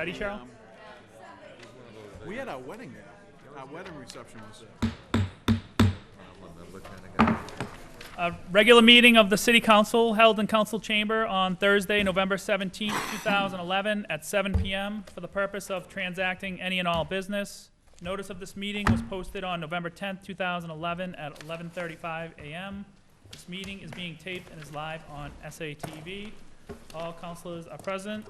Ready, Cheryl? We had our wedding there. Our wedding reception was there. A regular meeting of the City Council held in Council Chamber on Thursday, November 17th, 2011 at 7 p.m. for the purpose of transacting any and all business. Notice of this meeting was posted on November 10th, 2011 at 11:35 a.m. This meeting is being taped and is live on SATV. All councilors are present.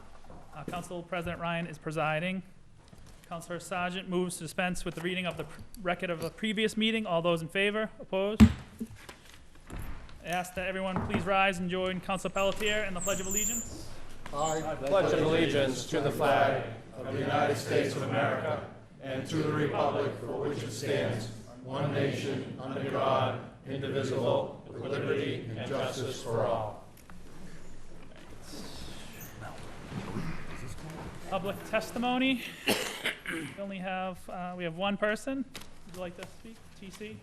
Council President Ryan is presiding. Councilor Sargent moves to dispense with the reading of the record of the previous meeting. All those in favor? Opposed? I ask that everyone please rise and join Councilor Pelletier in the Pledge of Allegiance. I pledge allegiance to the flag of the United States of America and to the republic for which it stands, one nation, under God, indivisible, with liberty and justice for all. Public testimony. We have one person. Would you like to speak? TC?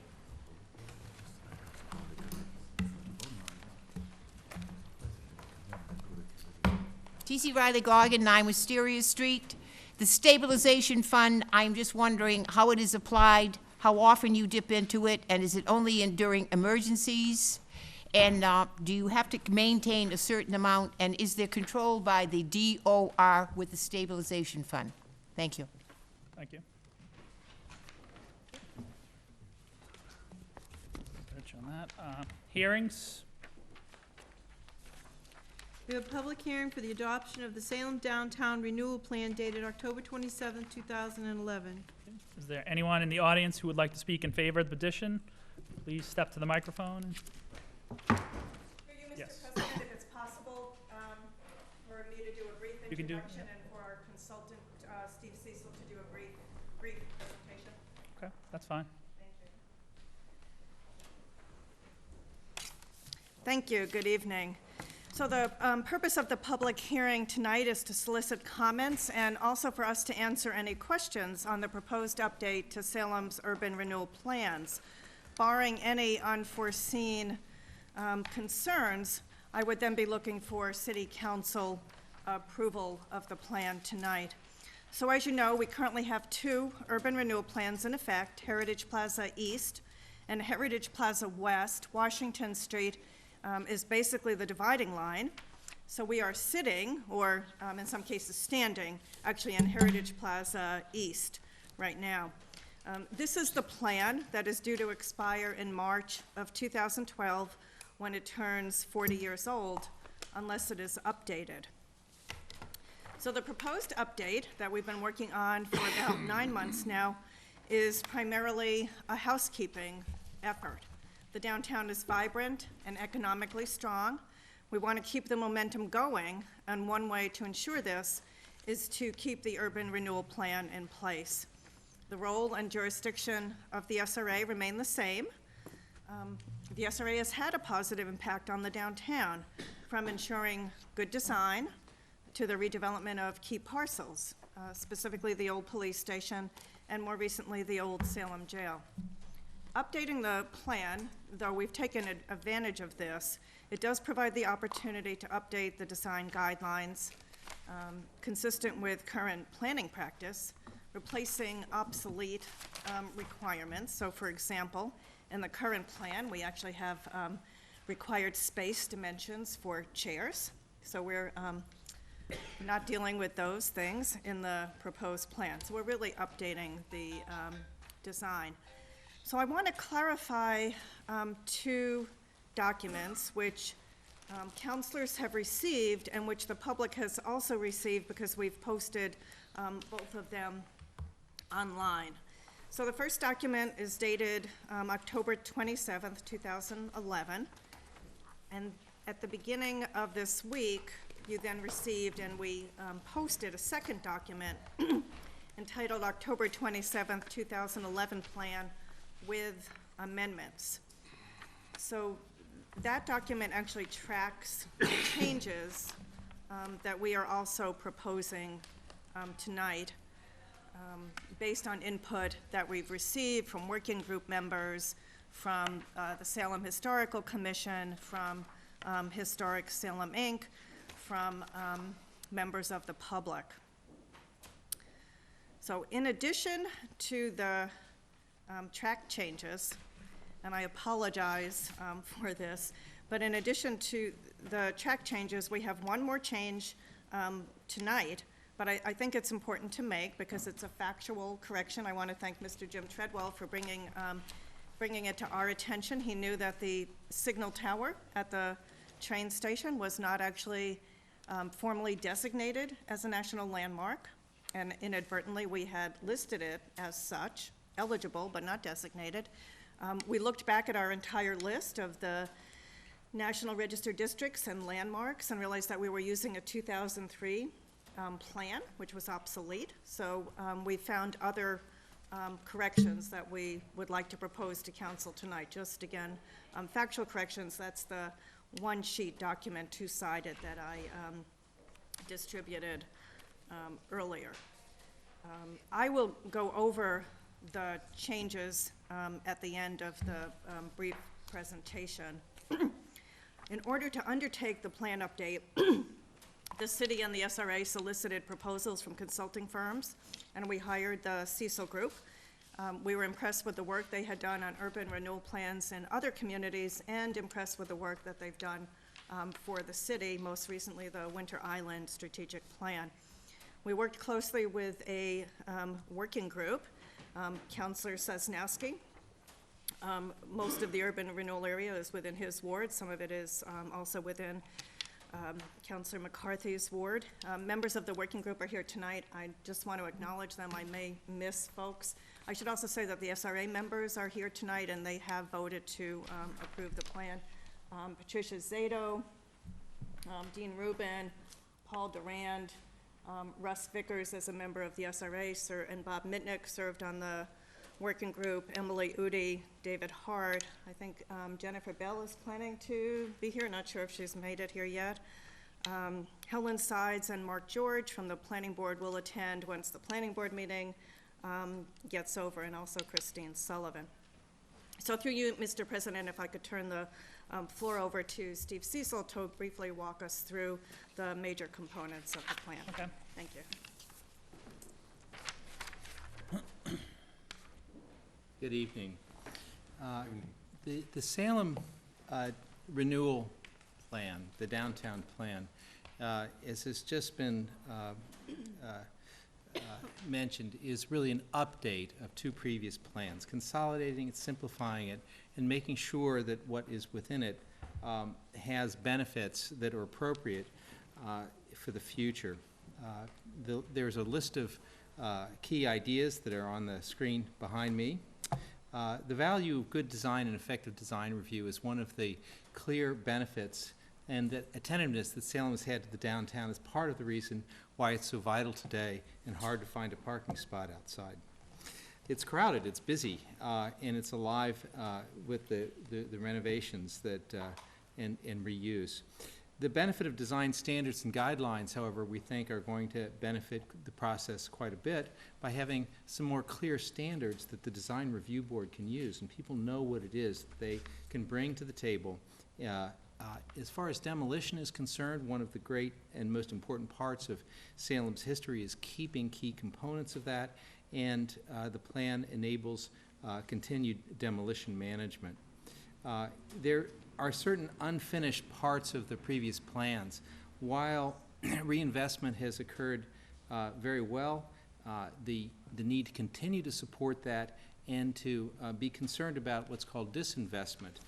T.C. Riley Goggin, 9 Wisteria Street. The stabilization fund, I'm just wondering how it is applied, how often you dip into it, and is it only during emergencies? And do you have to maintain a certain amount, and is there control by the DOR with the stabilization fund? Thank you. Thank you. Search on that. Hearings. We have a public hearing for the adoption of the Salem Downtown Renewal Plan dated October 27, 2011. Is there anyone in the audience who would like to speak in favor of the petition? Please step to the microphone. For you, Mr. Yes. President, if it's possible, for me to do a brief You can do- introduction and for our consultant, Steve Cecil, to do a brief presentation. Okay, that's fine. Thank you. Good evening. So the purpose of the public hearing tonight is to solicit comments and also for us to answer any questions on the proposed update to Salem's urban renewal plans. Barring any unforeseen concerns, I would then be looking for City Council approval of the plan tonight. So as you know, we currently have 2 urban renewal plans in effect, Heritage Plaza East and Heritage Plaza West. Washington Street is basically the dividing line. So we are sitting, or in some cases standing, actually in Heritage Plaza East right now. This is the plan that is due to expire in March of 2012 when it turns 40 years old, unless it is updated. So the proposed update that we've been working on for about 9 months now is primarily a housekeeping effort. The downtown is vibrant and economically strong. We want to keep the momentum going, and one way to ensure this is to keep the urban renewal plan in place. The role and jurisdiction of the SRA remain the same. The SRA has had a positive impact on the downtown, from ensuring good design to the redevelopment of key parcels, specifically the old police station and more recently the old Salem jail. Updating the plan, though we've taken advantage of this, it does provide the opportunity to update the design guidelines consistent with current planning practice, replacing obsolete requirements. So for example, in the current plan, we actually have required space dimensions for chairs. So we're not dealing with those things in the proposed plan. So we're really updating the design. So I want to clarify 2 documents which councilors have received and which the public has also received because we've posted both of them online. So the first document is dated October 27th, 2011. And at the beginning of this week, you then received and we posted a second document entitled October 27th, 2011 Plan with amendments. So that document actually tracks the changes that we are also proposing tonight based on input that we've received from working group members, from the Salem Historical Commission, from Historic Salem, Inc., from members of the public. So in addition to the track changes, and I apologize for this, but in addition to the track changes, we have one more change tonight, but I think it's important to make because it's a factual correction. I want to thank Mr. Jim Treadwell for bringing it to our attention. He knew that the signal tower at the train station was not actually formally designated as a national landmark, and inadvertently we had listed it as such, eligible but not designated. We looked back at our entire list of the National Register districts and landmarks and realized that we were using a 2003 plan, which was obsolete. So we found other corrections that we would like to propose to council tonight. Just again, factual corrections, that's the one-sheet document, two-sided, that I distributed earlier. I will go over the changes at the end of the brief presentation. In order to undertake the plan update, the city and the SRA solicited proposals from consulting firms, and we hired the Cecil Group. We were impressed with the work they had done on urban renewal plans in other communities and impressed with the work that they've done for the city, most recently the Winter Island Strategic Plan. We worked closely with a working group, Councilor Sosnowski. Most of the urban renewal area is within his ward. Some of it is also within Councilor McCarthy's ward. Members of the working group are here tonight. I just want to acknowledge them. I may miss folks. I should also say that the SRA members are here tonight and they have voted to approve the plan. Patricia Zato, Dean Rubin, Paul Durand, Russ Vickers as a member of the SRA, and Bob Mitnick served on the working group, Emily Udi, David Hart. I think Jennifer Bell is planning to be here, not sure if she's made it here yet. Helen Sides and Mark George from the planning board will attend once the planning board meeting gets over, and also Christine Sullivan. So through you, Mr. President, if I could turn the floor over to Steve Cecil to briefly walk us through the major components of the plan. Okay. Thank you. Good evening. The Salem renewal plan, the downtown plan, as has just been mentioned, is really an update of two previous plans, consolidating it, simplifying it, and making sure that what is within it has benefits that are appropriate for the future. There's a list of key ideas that are on the screen behind me. The value of good design and effective design review is one of the clear benefits, and that attentiveness that Salem has had to the downtown is part of the reason why it's so vital today and hard to find a parking spot outside. It's crowded, it's busy, and it's alive with the renovations that and reuse. The benefit of design standards and guidelines, however, we think are going to benefit the process quite a bit by having some more clear standards that the design review board can use, and people know what it is that they can bring to the table. As far as demolition is concerned, one of the great and most important parts of Salem's history is keeping key components of that, and the plan enables continued demolition management. There are certain unfinished parts of the previous plans. While reinvestment has occurred very well, the need to continue to support that and to be concerned about what's called disinvestment,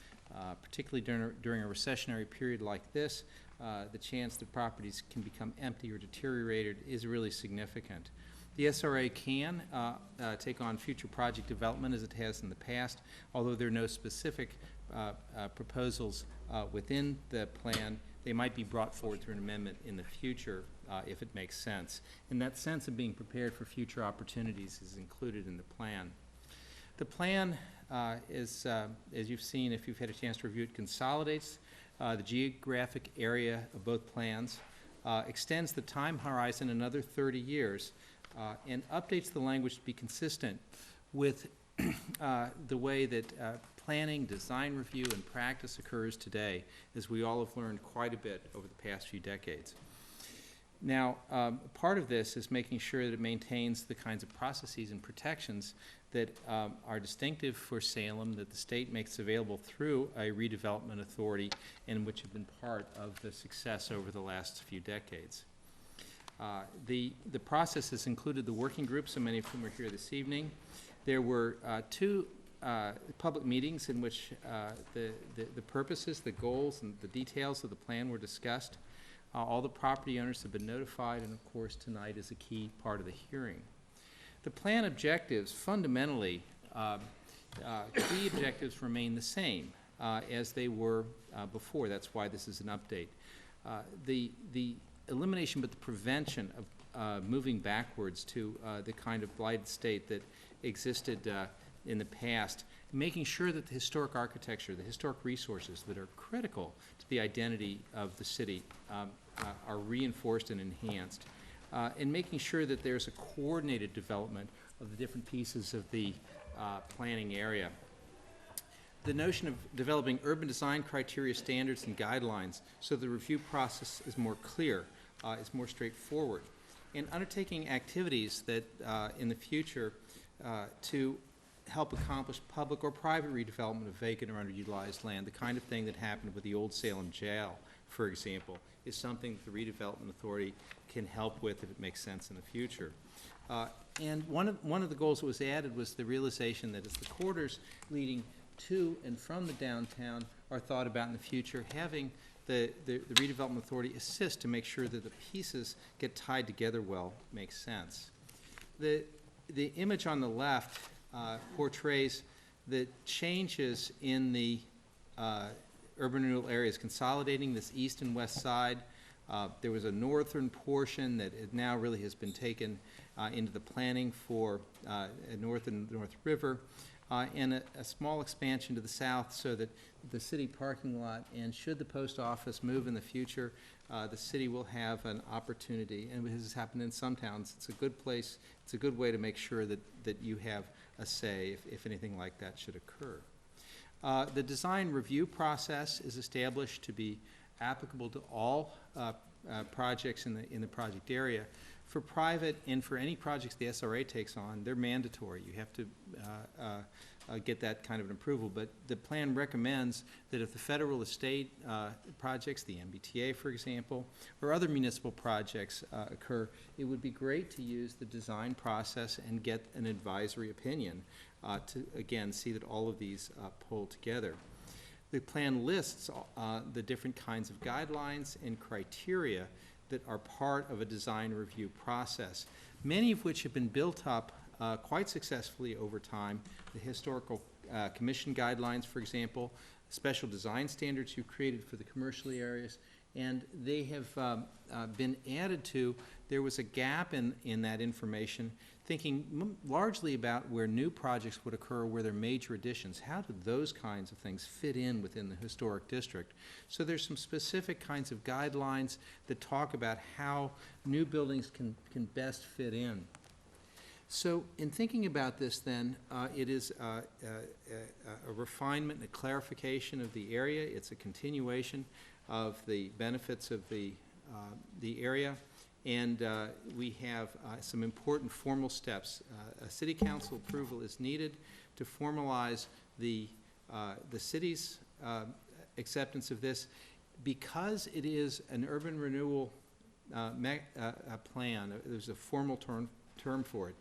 particularly during a recessionary period like this, the chance that properties can become empty or deteriorated is really significant. The SRA can take on future project development as it has in the past, although there are no specific proposals within the plan. They might be brought forward through an amendment in the future if it makes sense. And that sense of being prepared for future opportunities is included in the plan. The plan is, as you've seen, if you've had a chance to review it, consolidates the geographic area of both plans, extends the time horizon another 30 years, and updates the language to be consistent with the way that planning, design review, and practice occurs today, as we all have learned quite a bit over the past few decades. Now, part of this is making sure that it maintains the kinds of processes and protections that are distinctive for Salem, that the state makes available through a redevelopment authority, and which have been part of the success over the last few decades. The process has included the working groups, so many of whom are here this evening. There were two public meetings in which the purposes, the goals, and the details of the plan were discussed. All the property owners have been notified, and of course tonight is a key part of the hearing. The plan objectives, fundamentally, key objectives remain the same as they were before. That's why this is an update. The elimination, but the prevention of moving backwards to the kind of blighted state that existed in the past, making sure that the historic architecture, the historic resources that are critical to the identity of the city are reinforced and enhanced, and making sure that there's a coordinated development of the different pieces of the planning area. The notion of developing urban design criteria, standards, and guidelines so the review process is more clear, is more straightforward, and undertaking activities that in the future to help accomplish public or private redevelopment of vacant or underutilized land. The kind of thing that happened with the old Salem jail, for example, is something that the redevelopment authority can help with if it makes sense in the future. And one of the goals that was added was the realization that as the corridors leading to and from the downtown are thought about in the future, having the redevelopment authority assist to make sure that the pieces get tied together well makes sense. The image on the left portrays the changes in the urban renewal areas, consolidating this east and west side. There was a northern portion that it now really has been taken into the planning for North and North River, and a small expansion to the south so that the city parking lot, and should the post office move in the future, the city will have an opportunity, and this has happened in some towns. It's a good place, it's a good way to make sure that you have a say if anything like that should occur. The design review process is established to be applicable to all projects in the project area. For private and for any projects the SRA takes on, they're mandatory. You have to get that kind of an approval, but the plan recommends that if the federal estate projects, the MBTA for example, or other municipal projects occur, it would be great to use the design process and get an advisory opinion to, again, see that all of these pull together. The plan lists the different kinds of guidelines and criteria that are part of a design review process, many of which have been built up quite successfully over time. The historical commission guidelines, for example, special design standards you created for the commercial areas, and they have been added to. There was a gap in that information, thinking largely about where new projects would occur, where there are major additions. How do those kinds of things fit in within the historic district? So there's some specific kinds of guidelines that talk about how new buildings can best fit in. So in thinking about this then, it is a refinement and a clarification of the area. It's a continuation of the benefits of the area. And we have some important formal steps. A city council approval is needed to formalize the city's acceptance of this. Because it is an urban renewal plan, there's a formal term for it.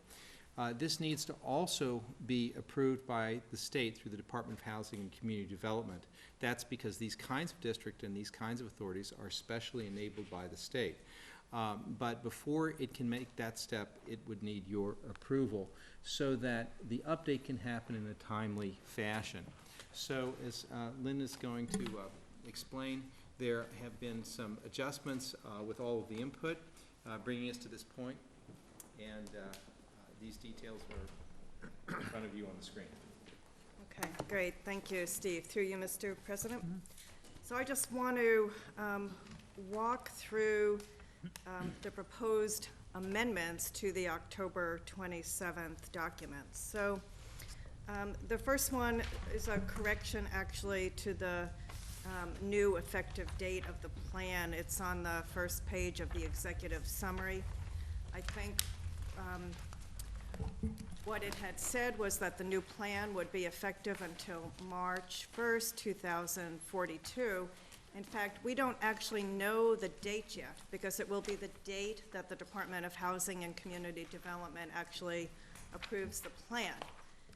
This needs to also be approved by the state through the Department of Housing and Community Development. That's because these kinds of districts and these kinds of authorities are specially enabled by the state. But before it can make that step, it would need your approval so that the update can happen in a timely fashion. So as Lynn is going to explain, there have been some adjustments with all of the input, bringing us to this point, and these details are in front of you on the screen. Okay, great. Thank you, Steve. Through you, Mr. President. So I just want to walk through the proposed amendments to the October 27th documents. So the first one is a correction actually to the new effective date of the plan. It's on the first page of the executive summary. I think what it had said was that the new plan would be effective until March 1st, 2042. In fact, we don't actually know the date yet, because it will be the date that the Department of Housing and Community Development actually approves the plan.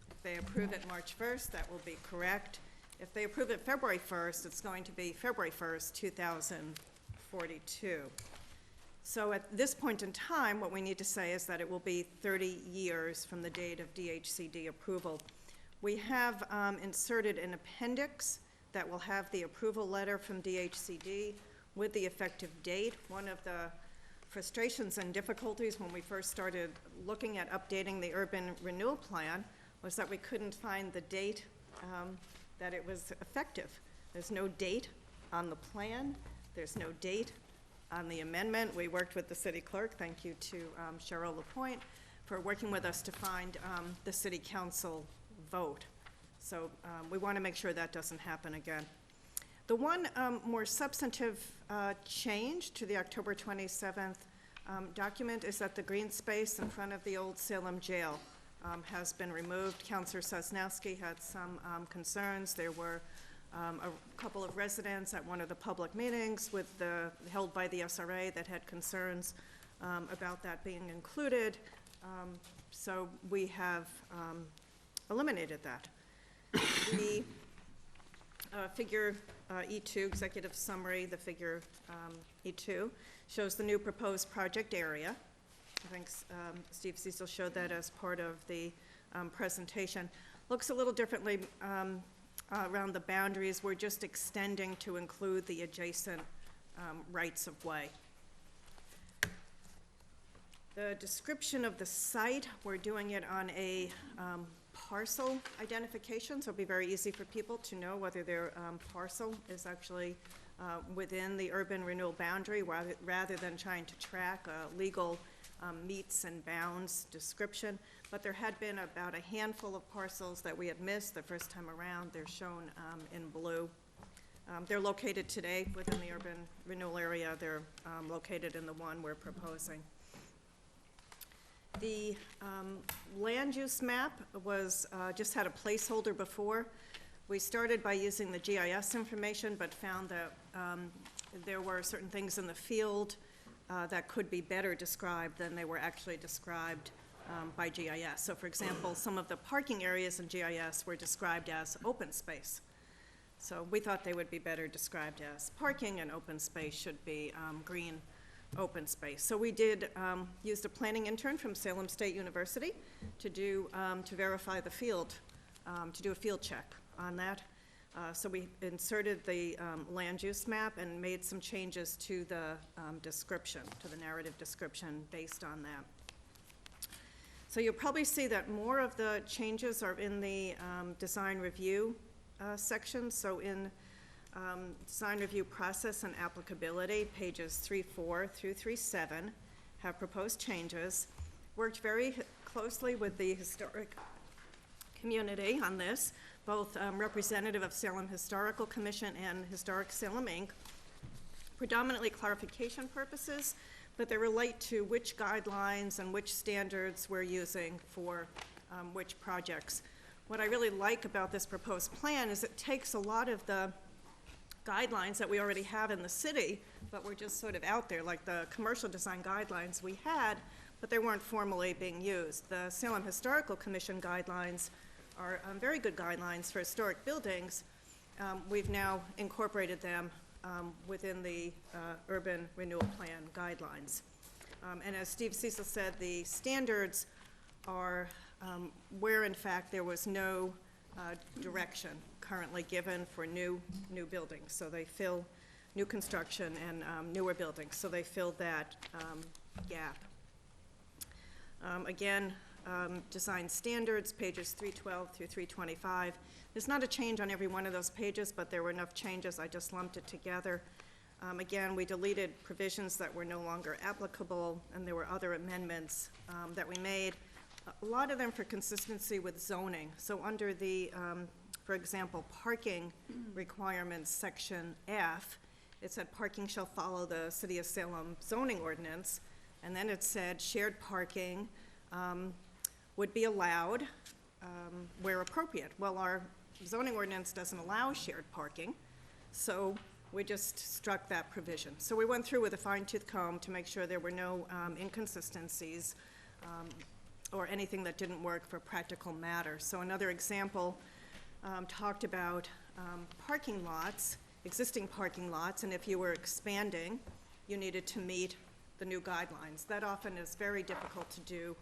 If they approve it March 1st, that will be correct. If they approve it February 1st, it's going to be February 1st, 2042. So at this point in time, what we need to say is that it will be 30 years from the date of DHCD approval. We have inserted an appendix that will have the approval letter from DHCD with the effective date. One of the frustrations and difficulties when we first started looking at updating the urban renewal plan was that we couldn't find the date that it was effective. There's no date on the plan. There's no date on the amendment. We worked with the city clerk. Thank you to Cheryl Lapointe for working with us to find the city council vote. So we want to make sure that doesn't happen again. The one more substantive change to the October 27th document is that the green space in front of the old Salem jail has been removed. Councilor Sosnowski had some concerns. There were a couple of residents at one of the public meetings held by the SRA that had concerns about that being included. So we have eliminated that. The figure E2, executive summary, the figure E2, shows the new proposed project area. I think Steve Cecil showed that as part of the presentation. Looks a little differently around the boundaries. We're just extending to include the adjacent rights of way. The description of the site, we're doing it on a parcel identification, so it'll be very easy for people to know whether their parcel is actually within the urban renewal boundary rather than trying to track a legal meets and bounds description. But there had been about a handful of parcels that we had missed the first time around. They're shown in blue. They're located today within the urban renewal area. They're located in the one we're proposing. The land use map was just had a placeholder before. We started by using the GIS information, but found that there were certain things in the field that could be better described than they were actually described by GIS. So for example, some of the parking areas in GIS were described as open space. So we thought they would be better described as parking, and open space should be green open space. So we did use a planning intern from Salem State University to verify the field, to do a field check on that. So we inserted the land use map and made some changes to the description, to the narrative description based on that. So you'll probably see that more of the changes are in the design review section. So in design review process and applicability, pages 3.4 through 3.7 have proposed changes. Worked very closely with the historic community on this, both representative of Salem Historical Commission and Historic Salem, Inc. Predominantly clarification purposes, but they relate to which guidelines and which standards we're using for which projects. What I really like about this proposed plan is it takes a lot of the guidelines that we already have in the city, but we're just sort of out there, like the commercial design guidelines we had, but they weren't formally being used. The Salem Historical Commission guidelines are very good guidelines for historic buildings. We've now incorporated them within the urban renewal plan guidelines. And as Steve Cecil said, the standards are where in fact there was no direction currently given for new buildings. So they fill new construction and newer buildings. So they filled that gap. Again, design standards, pages 312 through 325. There's not a change on every one of those pages, but there were enough changes, I just lumped it together. Again, we deleted provisions that were no longer applicable, and there were other amendments that we made. A lot of them for consistency with zoning. So under the For example, parking requirements, section F, it said parking shall follow the City of Salem zoning ordinance, and then it said shared parking would be allowed where appropriate. Well, our zoning ordinance doesn't allow shared parking, so we just struck that provision. So we went through with a fine-tooth comb to make sure there were no inconsistencies or anything that didn't work for practical matters. So another example talked about parking lots, existing parking lots, and if you were expanding, you needed to meet the new guidelines. That often is very difficult to do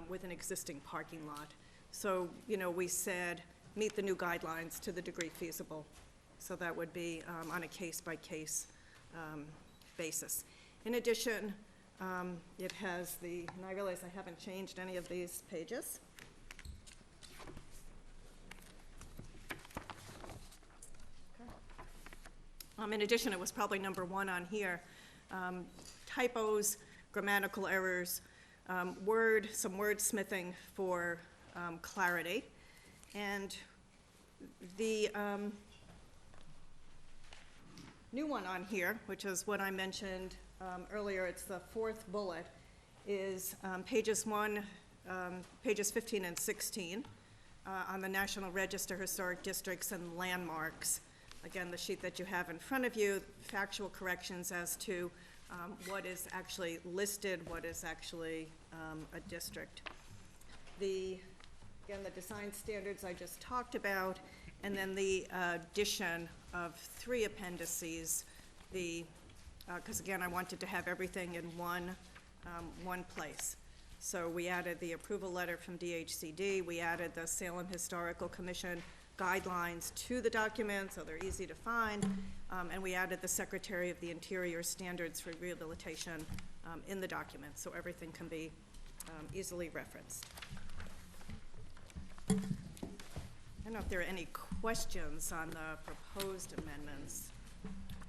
with an existing parking lot. So, you know, we said, meet the new guidelines to the degree feasible. So that would be on a case-by-case basis. In addition, it has the, and I realize I haven't changed any of these pages. In addition, it was probably number 1 on here. Typos, grammatical errors, some wordsmithing for clarity. And the new one on here, which is what I mentioned earlier, it's the 4th bullet, is pages 15 and 16 on the National Register Historic Districts and Landmarks. Again, the sheet that you have in front of you, factual corrections as to what is actually listed, what is actually a district. Again, the design standards I just talked about, and then the addition of 3 appendices, because again, I wanted to have everything in one place. So we added the approval letter from DHCD, we added the Salem Historical Commission guidelines to the document, so they're easy to find, and we added the Secretary of the Interior standards for rehabilitation in the document, so everything can be easily referenced. I don't know if there are any questions on the proposed amendments.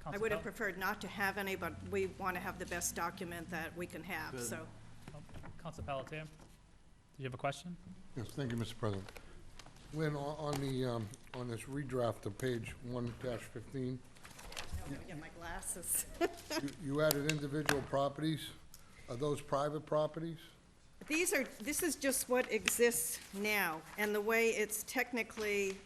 I would have preferred not to have any, but we want to have the best document that we can have, Good. so. Council Pelletier, did you have a question? Yes, thank you, Mr. President. Lynn, on this redraft of page 1-15, I'm gonna get my glasses. you added individual properties. Are those private properties? This is just what exists now, and the way it's technically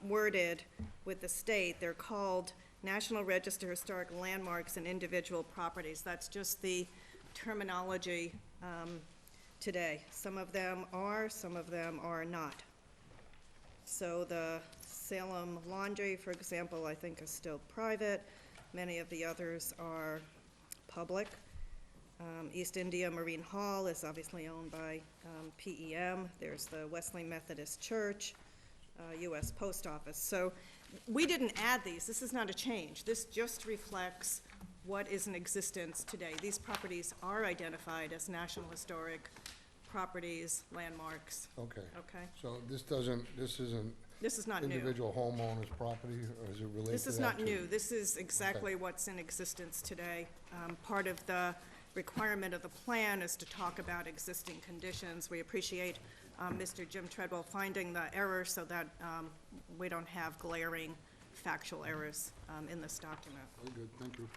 worded with the state, they're called National Register Historic Landmarks and Individual Properties. That's just the terminology today. Some of them are, some of them are not. So the Salem Laundry, for example, I think is still private. Many of the others are public. East India Marine Hall is obviously owned by PEM. There's the Wesley Methodist Church, U.S. Post Office. So we didn't add these. This is not a change. This just reflects what is in existence today. These properties are identified as National Historic Properties, landmarks. Okay. Okay? So this isn't This is not new. individual homeowners' property, or is it related to that? This is not too? new. This is exactly what's in existence today. Part of the requirement of the plan is to talk about existing conditions. We appreciate Mr. Jim Treadwell finding the error so that we don't have glaring factual errors in this document. Very good, thank you.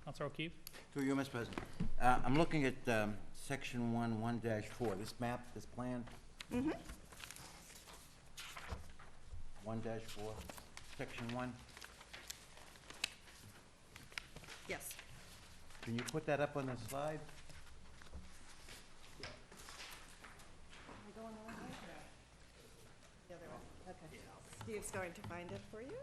Councilor O'Keefe? Through you, Mr. President. I'm looking at section 1-4, this map, this plan. Mm-hmm. 1-4, section 1. Yes. Can you put that up on the slide? Yeah, they're all, okay. Steve's going to find it for you.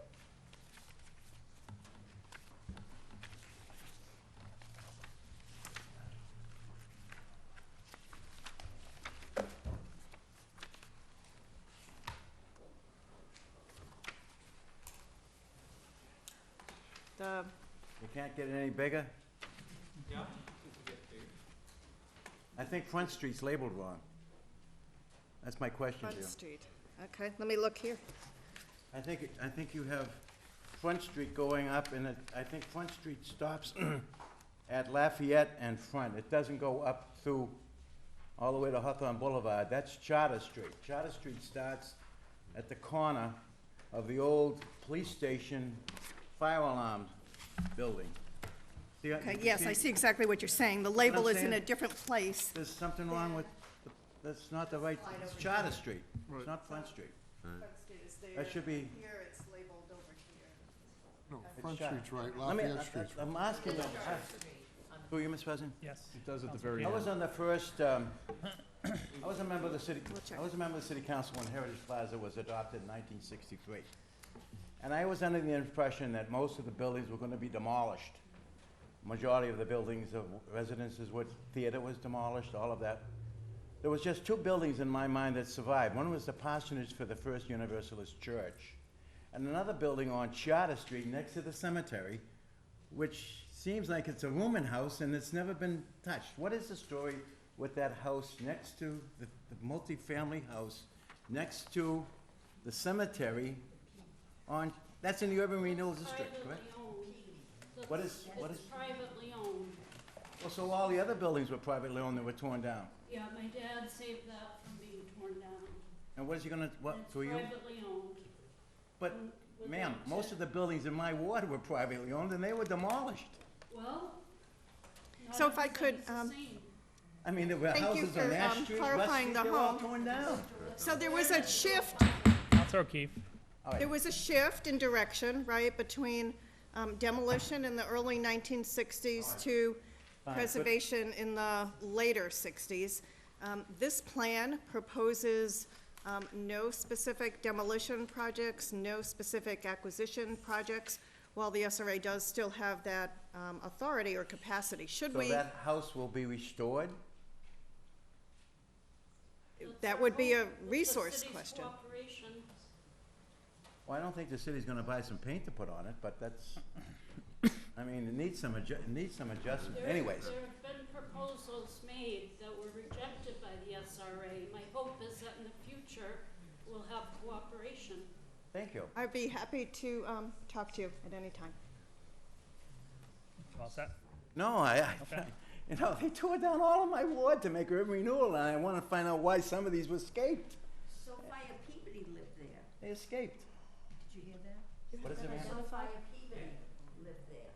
You can't get it any bigger? Yeah. I think Front Street's labeled wrong. That's my question to you. Front Street. Okay, let me look here. I think you have Front Street going up, and I think Front Street stops at Lafayette and Front. It doesn't go up through all the way to Hawthorne Boulevard. That's Charter Street. Charter Street starts at the corner of the old police station fire alarm building. See, Okay, you yes, I see exactly what you're saying. The label is in a saying? different place. There's something wrong with, that's not the right, it's Charter Street, it's not Front Street. That should be, Here, it's labeled over here. No, Front shut. Street's right, let me, Lafayette Street's right. I'm asking, who are you, Mr. President? Yes. It does at the very I end. was on the first, I was a member of the city, check. I was a member of the city council when Heritage Plaza was adopted in 1963. And I was under the impression that most of the buildings were gonna be demolished. Majority of the buildings of residences, what theater was demolished, all of that. There was just two buildings in my mind that survived. One was the parsonage for the First Universalist Church, and another building on Charter Street next to the cemetery, which seems like it's a rooming house and it's never been touched. What is the story with that house next to the multifamily house next to the cemetery on, that's in the urban renewal district, correct? What is- It's privately owned. Well, so all the other buildings were privately owned that were torn down. Yeah, my dad saved that from being torn down. And what is he gonna, what, It's for you? privately owned. But, with ma'am, that most of the buildings in my ward were privately owned and they were demolished. Well, not So if I could, everything's the same. I mean, there were Thank you houses for, on Ash Street, West clarifying Street, the they were all home. torn down. So there was a shift, Counselor O'Keefe. All right. there was a shift in direction, right, between demolition in the early 1960s to Fine, but- preservation in the later 60s. This plan proposes no specific demolition projects, no specific acquisition projects, while the SRA does still have that authority or capacity. Should So we, that house will be restored? that would be a With the resource city's question. cooperation. Well, I don't think the city's gonna buy some paint to put on it, but that's, I mean, it needs some adjustment. Anyways, There have been proposals made that were rejected by the SRA. My hope is that in the future, we'll have cooperation. thank you. I'd be happy to talk to you at any time. All set? No, Okay. you know, they tore down all of my ward to make urban renewal, and I wanna find out why some of these were escaped. Sophia Peabody lived there. They escaped. Did you hear that? What is it, ma'am? Sophia Peabody lived there.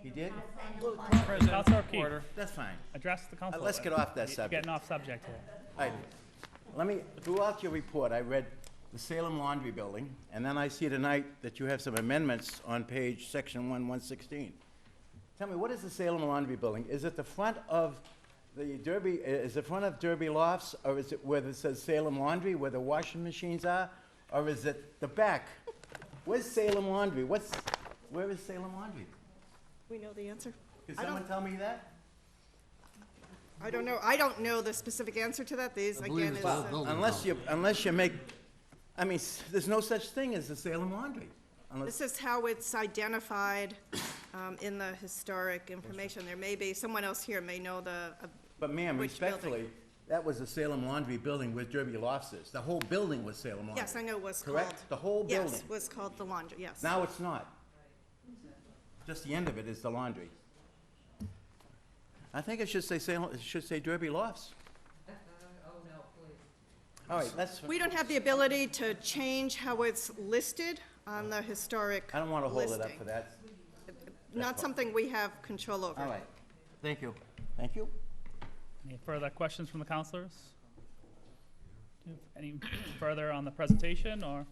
He did? Counselor O'Keefe, That's fine. address the council. Let's get off that You're subject. getting off subject here. All right, let me, throughout your report, I read the Salem Laundry Building, and then I see tonight that you have some amendments on page, section 116. Tell me, what is the Salem Laundry Building? Is it the front of the Derby, is it front of Derby Lofts, or is it where it says Salem Laundry, where the washing machines are? Or is it the back? Where's Salem Laundry? Where is Salem Laundry? We know the answer? Can I don't- someone tell me that? I don't know. I don't know the specific answer to that. These, I believe again, it's is, the whole building. Unless you make, I mean, there's no such thing as the Salem Laundry. Unless, this is how it's identified in the historic information. There may be, someone else here may know the, but ma'am, which building? respectfully, that was the Salem Laundry Building where Derby Lofts is. The whole building was Salem Laundry. yes, I know was called. Correct? The whole building. Yes, was called the laundry, yes. Now it's not. Just the end of it is the laundry. I think it should say Salem, it should say Derby Lofts. All right, let's, We don't have the ability to change how it's listed on the historic I don't want to hold it up listing. for that. Not something we have control over. All right, thank you. Thank you. Any further questions from the councilors? Do you have any further on the presentation, or?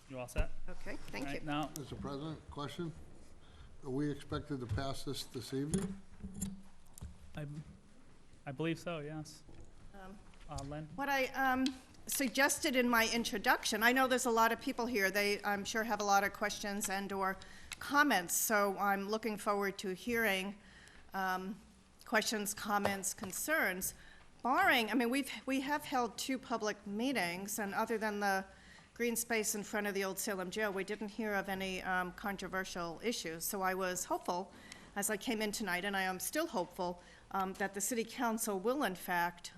You all set? Okay, thank All you. right, now, Mr. President, question? Are we expected to pass this evening? I believe so, yes. Lynn? What I suggested in my introduction, I know there's a lot of people here, they, I'm sure, have a lot of questions and/or comments, so I'm looking forward to hearing questions, comments, concerns. Barring, I mean, we have held 2 public meetings, and other than the green space in front of the old Salem jail, we didn't hear of any controversial issues. So I was hopeful, as I came in tonight, and I am still hopeful, that the city council will in fact,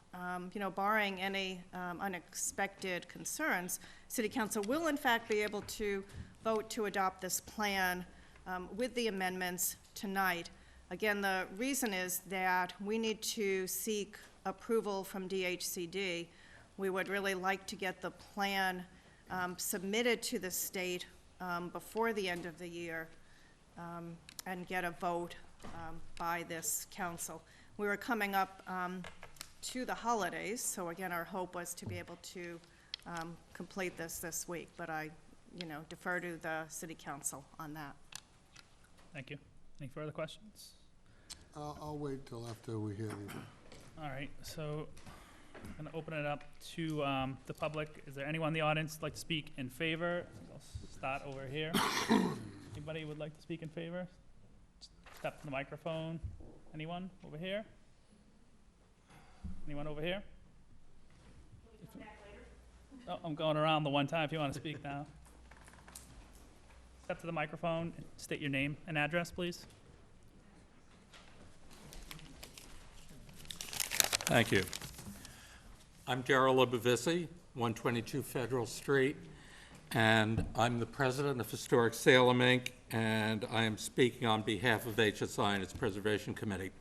barring any unexpected concerns, city council will in fact be able to vote to adopt this plan with the amendments tonight. Again, the reason is that we need to seek approval from DHCD we would really like to get the plan submitted to the state before the end of the year and get a vote by this council. We were coming up to the holidays, so again, our hope was to be able to complete this week, but I, defer to the city council on that. Thank you. Any further questions? I'll wait till after we hear the. All right, so I'm going to open it up to the public. Is there anyone in the audience who'd like to speak in favor? I'll start over here. Anybody would like to speak in favor? Step to the microphone. Anyone over here? Anyone over here? Oh, I'm going around the one time if you want to speak now. Step to the microphone, state your name and address, please. Thank you. I'm Darrell Libovici, 122 Federal Street, and I'm the president of Historic Salem, Inc., and I am speaking on behalf of HSI and its Preservation Committee.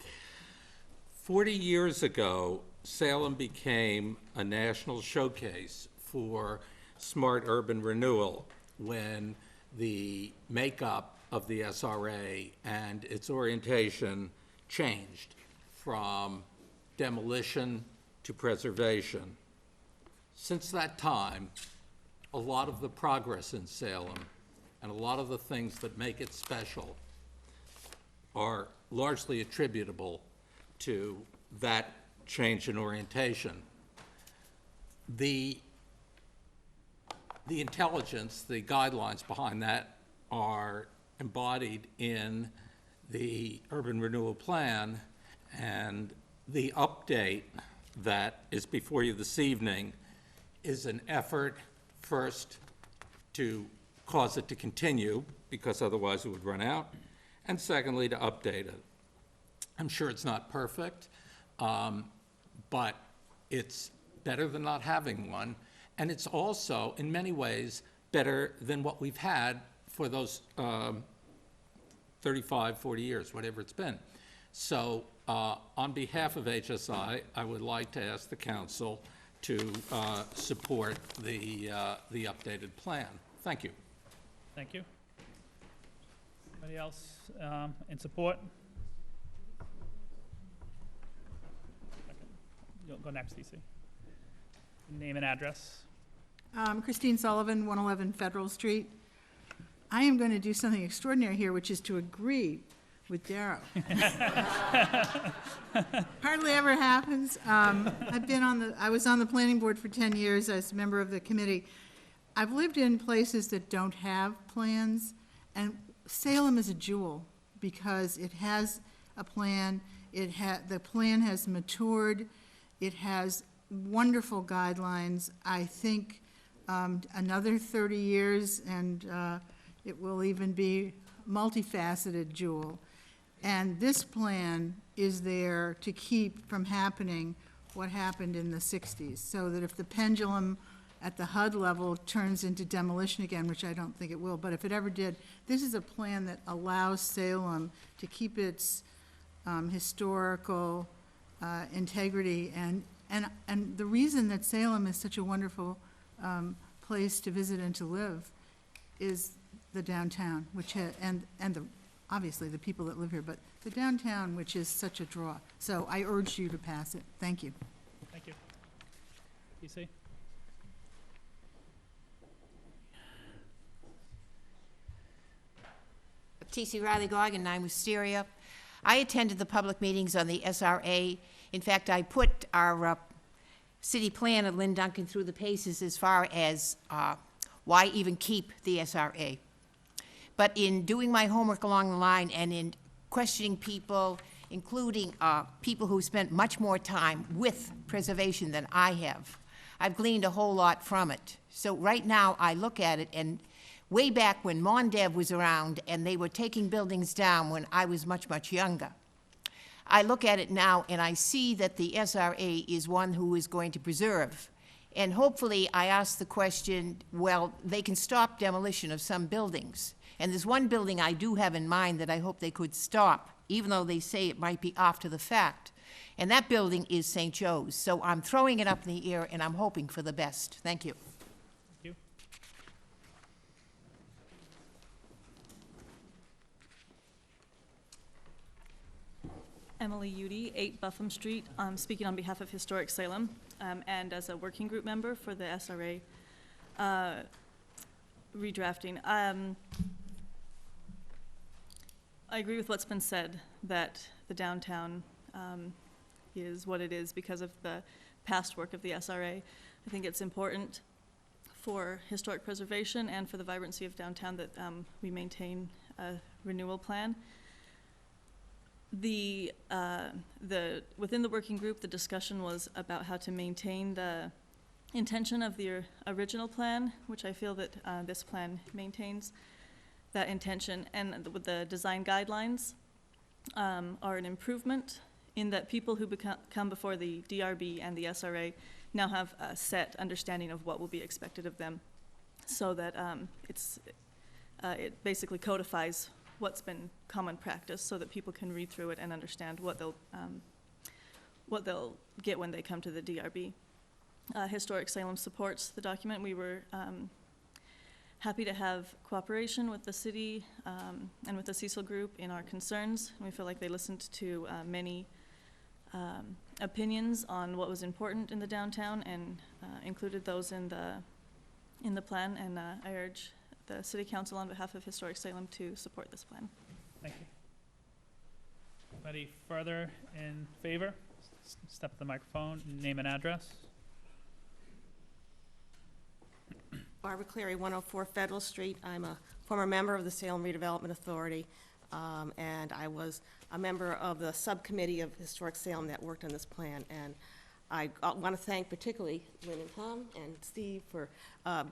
40 years ago, Salem became a national showcase for smart urban renewal when the makeup of the SRA and its orientation changed from demolition to preservation. Since that time, a lot of the progress in Salem and a lot of the things that make it special are largely attributable to that change in orientation. The intelligence, the guidelines behind that are embodied in the Urban Renewal Plan, and the update that is before you this evening is an effort, first, to cause it to continue, because otherwise it would run out, and secondly, to update it. I'm sure it's not perfect, but it's better than not having one, and it's also, in many ways, better than what we've had for those 35, 40 years, whatever it's been. So on behalf of HSI, I would like to ask the council to support the updated plan. Thank you. Thank you. Anybody else in support? You'll go next, DC. Name and address. Christine Sullivan, 111 Federal Street. I am going to do something extraordinary here, which is to agree with Darrow. Hardly ever happens. I was on the planning board for 10 years as a member of the committee. I've lived in places that don't have plans, and Salem is a jewel because it has a plan. The plan has matured. It has wonderful guidelines. I think another 30 years and it will even be multifaceted jewel. And this plan is there to keep from happening what happened in the 60s, so that if the pendulum at the HUD level turns into demolition again, which I don't think it will, but if it ever did, this is a plan that allows Salem to keep its historical integrity. And the reason that Salem is such a wonderful place to visit and to live is the downtown, which obviously the people that live here, but the downtown, which is such a draw. So I urge you to pass it. Thank you. Thank you. PC? T.C. Riley Goggin, 9 Wisteria. I attended the public meetings on the SRA. In fact, I put our city planner, Lynn Duncan, through the paces as far as why even keep the SRA. But in doing my homework along the line and in questioning people, including people who spent much more time with preservation than I have, I've gleaned a whole lot from it. So right now, I look at it, and way back when Mondev was around and they were taking buildings down when I was much, much younger, I look at it now and I see that the SRA is one who is going to preserve. And hopefully I ask the question, well, they can stop demolition of some buildings. And there's one building I do have in mind that I hope they could stop, even though they say it might be after the fact. And that building is St. Joe's. So I'm throwing it up in the air, and I'm hoping for the best. Thank you. Thank you. Emily Udy, 8 Buffum Street. I'm speaking on behalf of Historic Salem and as a working group member for the SRA redrafting. I agree with what's been said, that the downtown is what it is because of the past work of the SRA. I think it's important for historic preservation and for the vibrancy of downtown that we maintain a renewal plan. Within the working group, the discussion was about how to maintain the intention of the original plan, which I feel that this plan maintains that intention, and with the design guidelines are an improvement in that people who come before the DRB and the SRA now have a set understanding of what will be expected of them, so that it basically codifies what's been common practice so that people can read through it and understand what they'll get when they come to the DRB. Historic Salem supports the document. We were happy to have cooperation with the city and with the Cecil Group in our concerns. We feel like they listened to many opinions on what was important in the downtown and included those in the plan, and I urge the City Council on behalf of Historic Salem to support this plan. Thank you. Anybody further in favor? Step to the microphone, name and address. Barbara Cleary, 104 Federal Street. I'm a former member of the Salem Redevelopment Authority, and I was a member of the subcommittee of Historic Salem that worked on this plan. And I want to thank particularly Lynn and Tom and Steve for a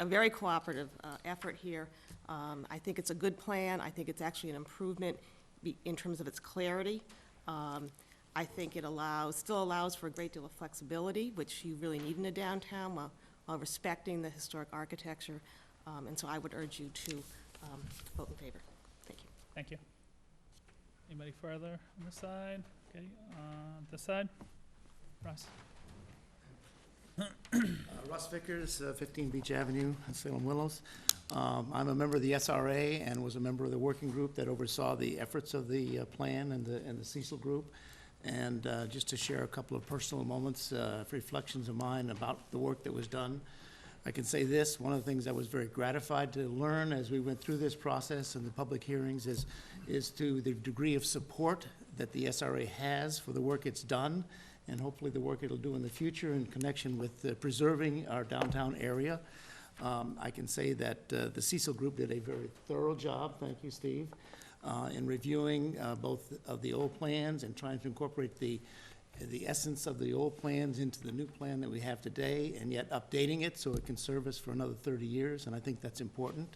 very cooperative effort here. I think it's a good plan. I think it's actually an improvement in terms of its clarity. I think it still allows for a great deal of flexibility, which you really need in a downtown, while respecting the historic architecture. And so I would urge you to vote in favor. Thank you. Thank you. Anybody further on this side? Okay, this side? Russ. Russ Vickers, 15 Beach Avenue, Salem Willows. I'm a member of the SRA and was a member of the working group that oversaw the efforts of the plan and the Cecil Group. And just to share a couple of personal moments, reflections of mine about the work that was done. I can say this: one of the things I was very gratified to learn as we went through this process and the public hearings is to the degree of support that the SRA has for the work it's done, and hopefully the work it'll do in the future in connection with preserving our downtown area. I can say that the Cecil Group did a very thorough job, thank you, Steve, in reviewing both of the old plans and trying to incorporate the essence of the old plans into the new plan that we have today, and yet updating it so it can serve us for another 30 years, and I think that's important.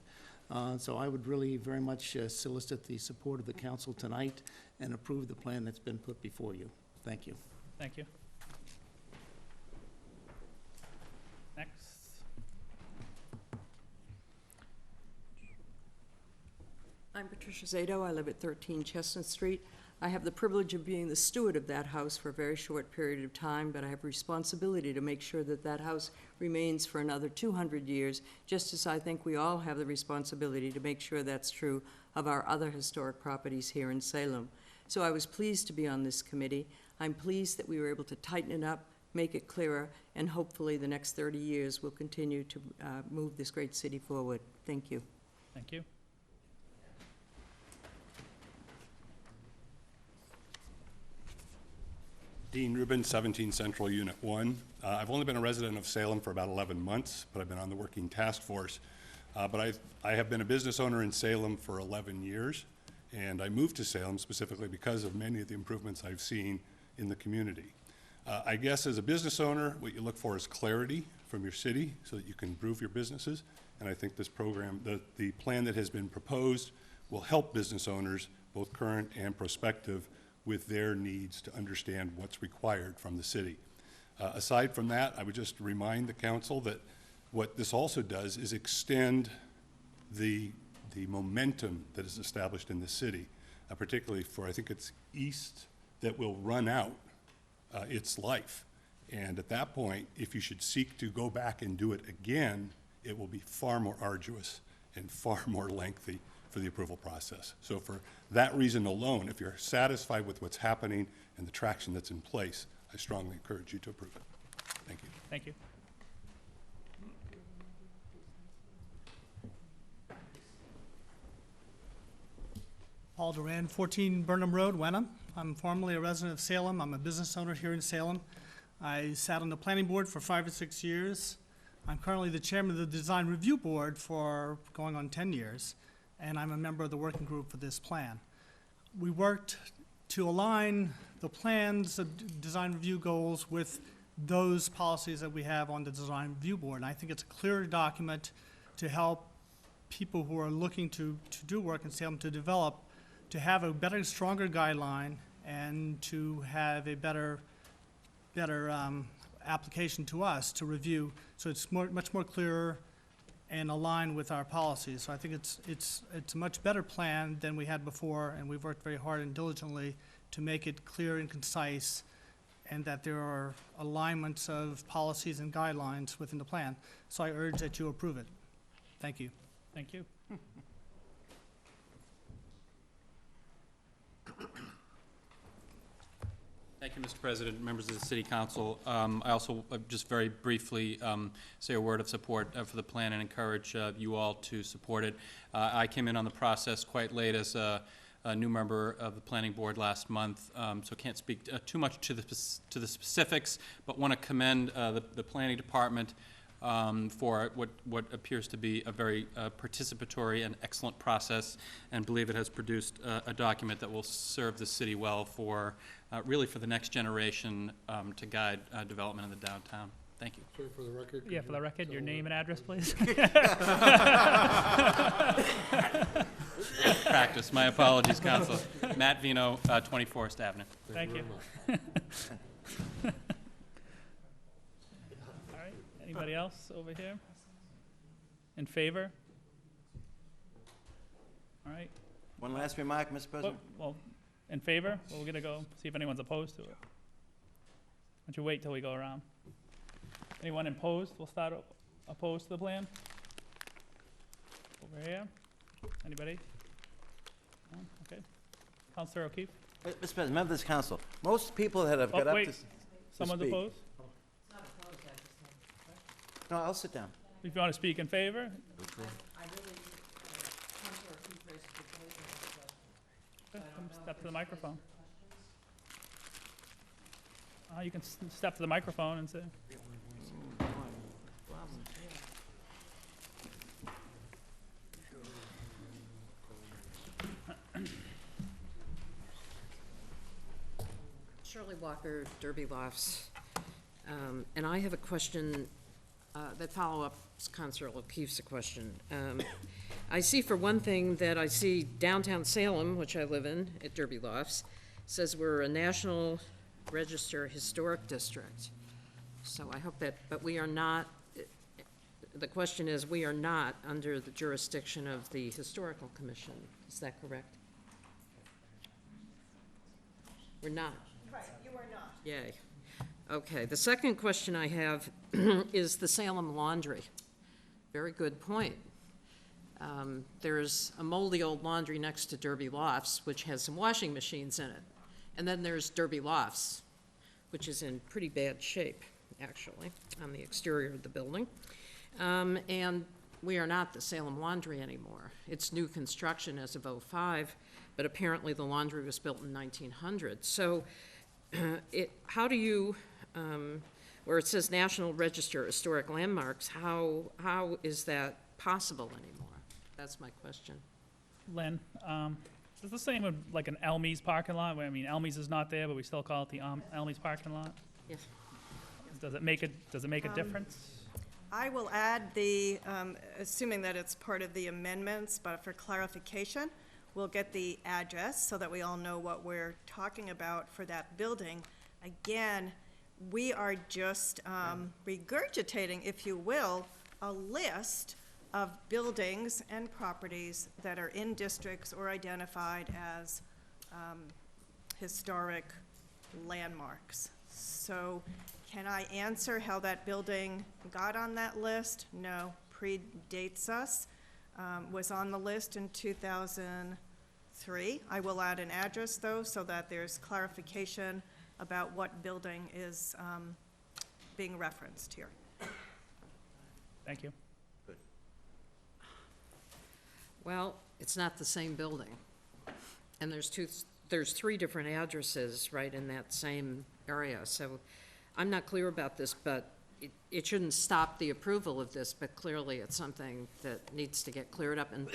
So I would really very much solicit the support of the council tonight and approve the plan that's been put before you. Thank you. Thank you. Next. I'm Patricia Zato. I live at 13 Chestnut Street. I have the privilege of being the steward of that house for a very short period of time, but I have responsibility to make sure that that house remains for another 200 years, just as I think we all have the responsibility to make sure that's true of our other historic properties here in Salem. So I was pleased to be on this committee. I'm pleased that we were able to tighten it up, make it clearer, and hopefully the next 30 years will continue to move this great city forward. Thank you. Thank you. Dean Rubin, 17 Central Unit 1. I've only been a resident of Salem for about 11 months, but I've been on the working task force. But I have been a business owner in Salem for 11 years, and I moved to Salem specifically because of many of the improvements I've seen in the community. I guess as a business owner, what you look for is clarity from your city so that you can improve your businesses, and I think this program, the plan that has been proposed, will help business owners, both current and prospective, with their needs to understand what's required from the city. Aside from that, I would just remind the council that what this also does is extend the momentum that is established in the city, particularly for, I think it's East, that will run out its life. And at that point, if you should seek to go back and do it again, it will be far more arduous and far more lengthy for the approval process. So for that reason alone, if you're satisfied with what's happening and the traction that's in place, I strongly encourage you to approve it. Thank you. Thank you. Paul Duran, 14 Burnham Road, Wenham. I'm formerly a resident of Salem. I'm a business owner here in Salem. I sat on the planning board for 5 or 6 years. I'm currently the chairman of the design review board for going on 10 years, and I'm a member of the working group for this plan. We worked to align the plans, the design review goals with those policies that we have on the design review board. And I think it's a clear document to help people who are looking to do work in Salem to develop, to have a better, stronger guideline and to have a better application to us to review, so it's much more clearer and aligned with our policies. So I think it's a much better plan than we had before, and we've worked very hard and diligently to make it clear and concise, and that there are alignments of policies and guidelines within the plan. So I urge that you approve it. Thank you. Thank you. Thank you, Mr. President, members of the City Council. I also just very briefly say a word of support for the plan and encourage you all to support it. I came in on the process quite late as a new member of the Planning Board last month, so can't speak too much to the specifics, but want to commend the Planning Department for what appears to be a very participatory and excellent process, and believe it has produced a document that will serve the city well for really for the next generation to guide development in the downtown. Thank you. Sorry, for the record. Yeah, for the record, your name and address, please. Practice. My apologies, Council. Matt Vino, 24th Avenue. Thank you. All right. Anybody else over here? In favor? All right. One last remark, Mr. President? Well, in favor? Well, we're going to go see if anyone's opposed to it. Why don't you wait till we go around? Anyone opposed? We'll start opposed to the plan. Over here. Anybody? No? Okay. Councilor O'Keefe? Mr. President, members of this council, most people that have got up wait. to Someone's speak. opposed? No, I'll sit down. If you want to speak in favor? Okay, come step to the microphone. You can step to the microphone and say. Shirley Walker, Derby Lofts. And I have a question that follow-ups Councilor O'Keefe's question. I see, for one thing, that I see downtown Salem, which I live in, at Derby Lofts, says we're a National Register Historic District. So I hope that, but we are not, the question is, we are not under the jurisdiction of the Historical Commission. Is that correct? We're not. Right, you are not. Yay. Okay, the second question I have is the Salem Laundry. Very good point. There's a moldy old laundry next to Derby Lofts, which has some washing machines in it. And then there's Derby Lofts, which is in pretty bad shape, actually, on the exterior of the building. And we are not the Salem Laundry anymore. It's new construction as of '05, but apparently the laundry was built in 1900. So how do you, where it says National Register Historic Landmarks, how is that possible anymore? That's my question. Lynn, is the same with like an Elmies parking lot? I mean, Elmies is not there, but we still call it the Elmies parking lot? Yes. Does it make a difference? I will add the, assuming that it's part of the amendments, but for clarification, we'll get the address so that we all know what we're talking about for that building. Again, we are just regurgitating, if you will, a list of buildings and properties that are in districts or identified as historic landmarks. So can I answer how that building got on that list? No, predates us. Was on the list in 2003. I will add an address, though, so that there's clarification about what building is being referenced here. Thank you. Well, it's not the same building. And there's three different addresses right in that same area. So I'm not clear about this, but it shouldn't stop the approval of this, but clearly it's something that needs to get cleared up. And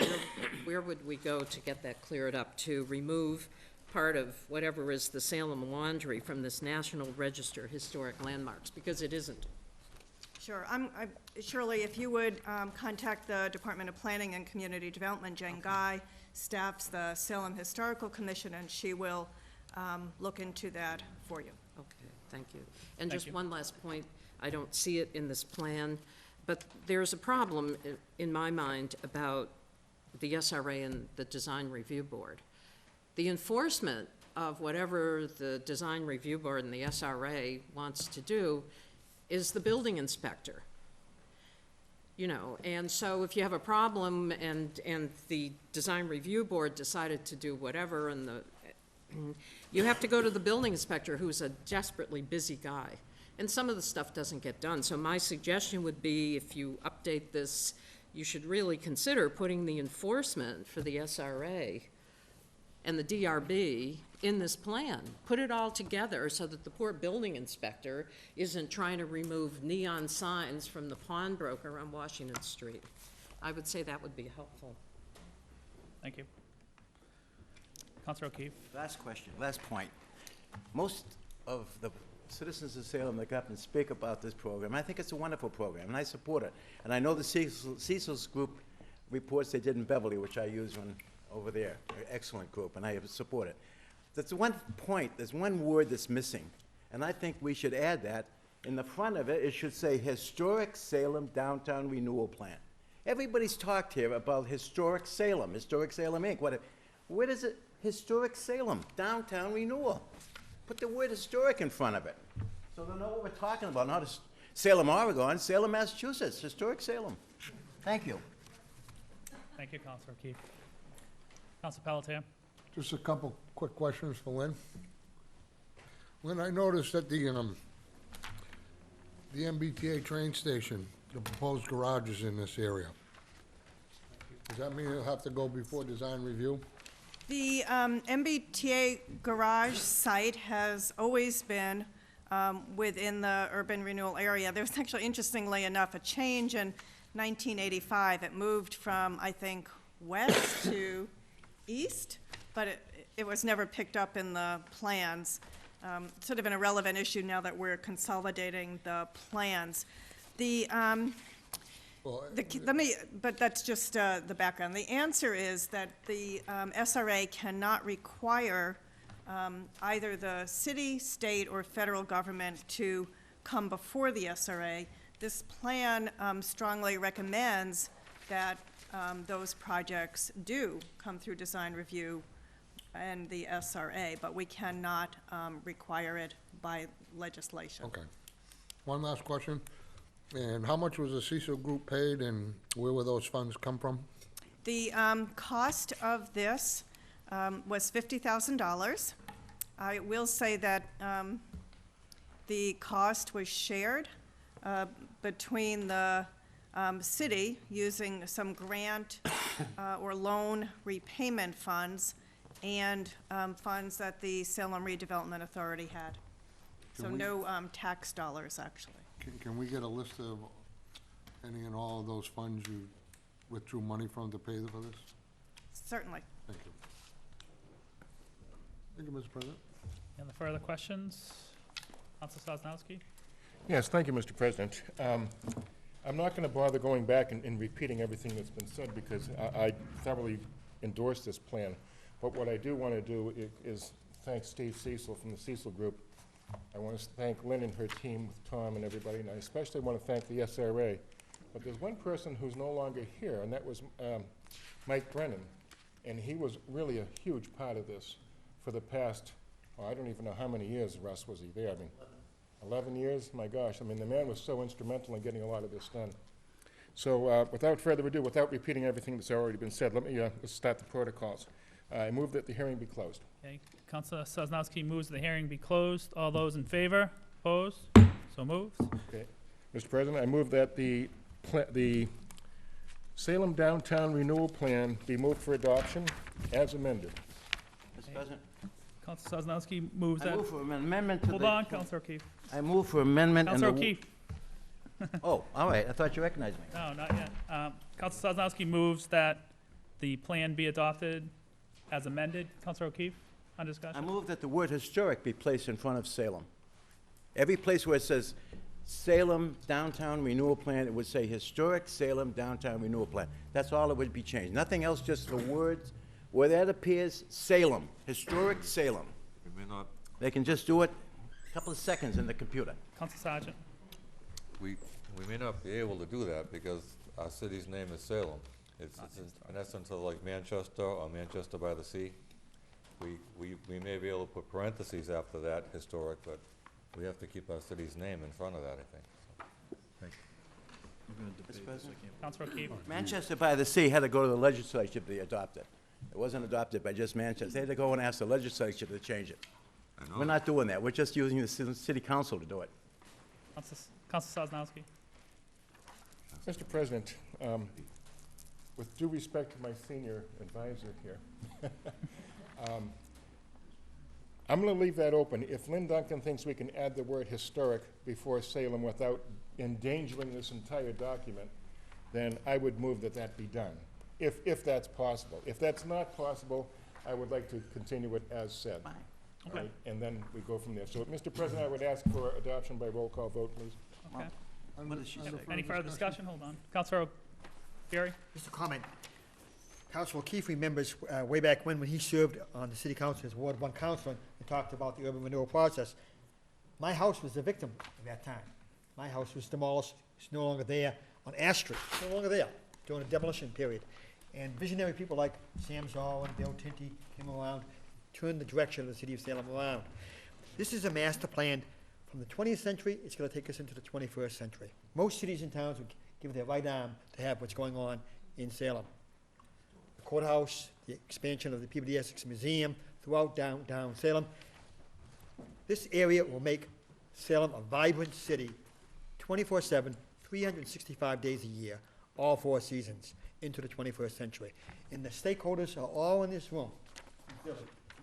where would we go to get that cleared up? To remove part of whatever is the Salem Laundry from this National Register of Historic Landmarks, because it isn't. Sure. Shirley, if you would contact the Department of Planning and Community Development, Jen Guy staffs the Salem Historical Commission, and she will look into that for you. Okay, thank you. And just one last point, I don't see it in this plan, but there's a problem in my mind about the SRA and the Design Review Board. The enforcement of whatever the Design Review Board and the SRA wants to do is the building inspector. You know, and so if you have a problem and the Design Review Board decided to do whatever, and you have to go to the building inspector, who's a desperately busy guy. And some of the stuff doesn't get done. So my suggestion would be, if you update this, you should really consider putting the enforcement for the SRA and the DRB in this plan. Put it all together so that the poor building inspector isn't trying to remove neon signs from the pawnbroker on Washington Street. I would say that would be helpful. Thank you. Councilor O'Keefe. Last question, last point. Most of the citizens of Salem that come and speak about this program, I think it's a wonderful program, and I support it. And I know the Cecil's group reports they did in Beverly, which I use when over there. They're an excellent group, and I support it. There's one point, there's one word that's missing, and I think we should add that. In the front of it, it should say Historic Salem Downtown Renewal Plan. Everybody's talked here about Historic Salem Inc. Where does it, Historic Salem Downtown Renewal? Put the word historic in front of it, so they'll know what we're talking about, not Salem, Oregon, Salem, Massachusetts, Historic Salem. Thank you. Thank you, Councilor O'Keefe. Councilor Pelletier. Just a couple quick questions for Lynn. Lynn, I noticed that the MBTA train station, the proposed garage is in this area. Does that mean it'll have to go before design review? The MBTA garage site has always been within the urban renewal area. There was actually, interestingly enough, a change in 1985. It moved from, I think, west to east, but it was never picked up in the plans. Sort of an irrelevant issue now that we're consolidating the plans. But that's just the background. The answer is that the SRA cannot require either the city, state, or federal government to come before the SRA. This plan strongly recommends that those projects do come through design review and the SRA, but we cannot require it by legislation. Okay. One last question. And how much was the Cecil Group paid, and where will those funds come from? The cost of this was $50,000. I will say that the cost was shared between the city using some grant or loan repayment funds and funds that the Salem Redevelopment Authority had. So no tax dollars, actually. Can we get a list of any and all of those funds you withdrew money from to pay for this? Certainly. Thank you. Thank you, Mr. President. Any further questions? Councilor Sosnowski? Yes, thank you, Mr. President. I'm not going to bother going back and repeating everything that's been said, because I thoroughly endorse this plan. But what I do want to do is thank Steve Cecil from the Cecil Group. I want to thank Lynn and her team with Tom and everybody, and I especially want to thank the SRA. But there's one person who's no longer here, and that was Mike Brennan. And he was really a huge part of this for the past, well, I don't even know how many years, Russ, was he there? I mean, 11 years, my gosh, I mean, the man was so instrumental in getting a lot of this done. So without further ado, without repeating everything that's already been said, let's start the protocols. I move that the hearing be closed. Okay, Councilor Sosnowski moves the hearing be closed. All those in favor? Opposed? So moved. Okay. Mr. President, I move that the Salem Downtown Renewal Plan be moved for adoption as amended. Mr. President, Councilor Sosnowski moves I that. move for an amendment to the... Hold on, Councilor O'Keefe. I move for amendment and the... Councilor O'Keefe. Oh, all right, I thought you recognized me. No, not yet. Councilor Sosnowski moves that the plan be adopted as amended. Councilor O'Keefe, on I discussion. move that the word historic be placed in front of Salem. Every place where it says Salem Downtown Renewal Plan, it would say Historic Salem Downtown Renewal Plan. That's all it would be changed. Nothing else, just the words. Where that appears, Salem, Historic Salem. We may not, They can just do it a couple of seconds in the computer. Councilor Sergeant. we may not be able to do that because our city's name is Salem. It's in essence of like Manchester or Manchester by the Sea. We may be able to put parentheses after that, historic, but we have to keep our city's name in front of that, I think. So, thank you. Mr. President? Councilor O'Keefe. Manchester by the Sea had to go to the legislature to be adopted. It wasn't adopted by just Manchester. They had to go and ask the legislature to change it. We're not doing that. We're just using the city council to do it. Councilor Sosnowski. Mr. President, with due respect to my senior advisor here, I'm going to leave that open. If Lynn Duncan thinks we can add the word historic before Salem without endangering this entire document, then I would move that that be done, if that's possible. If that's not possible, I would like to continue it as said. Okay. Right? And then we go from there. So, Mr. President, I would ask for adoption by roll call vote, please. Okay. What does she say? Any further discussion? Hold on. Councilor O'Geary. Just a comment. Councilor O'Keefe remembers way back when he served on the city council as Ward 1 councilor and talked about the urban renewal process. My house was the victim at that time. My house was demolished. It's no longer there on Ash Street. It's no longer there during the demolition period. And visionary people like Sam Zoll and Bill Tinty came around, turned the direction of the city of Salem around. This is a master plan from the 20th century. It's going to take us into the 21st century. Most cities and towns would give their right arm to have what's going on in Salem. The courthouse, the expansion of the Peabody Essex Museum throughout downtown Salem. This area will make Salem a vibrant city 24/7, 365 days a year, all 4 seasons into the 21st century. And the stakeholders are all in this room.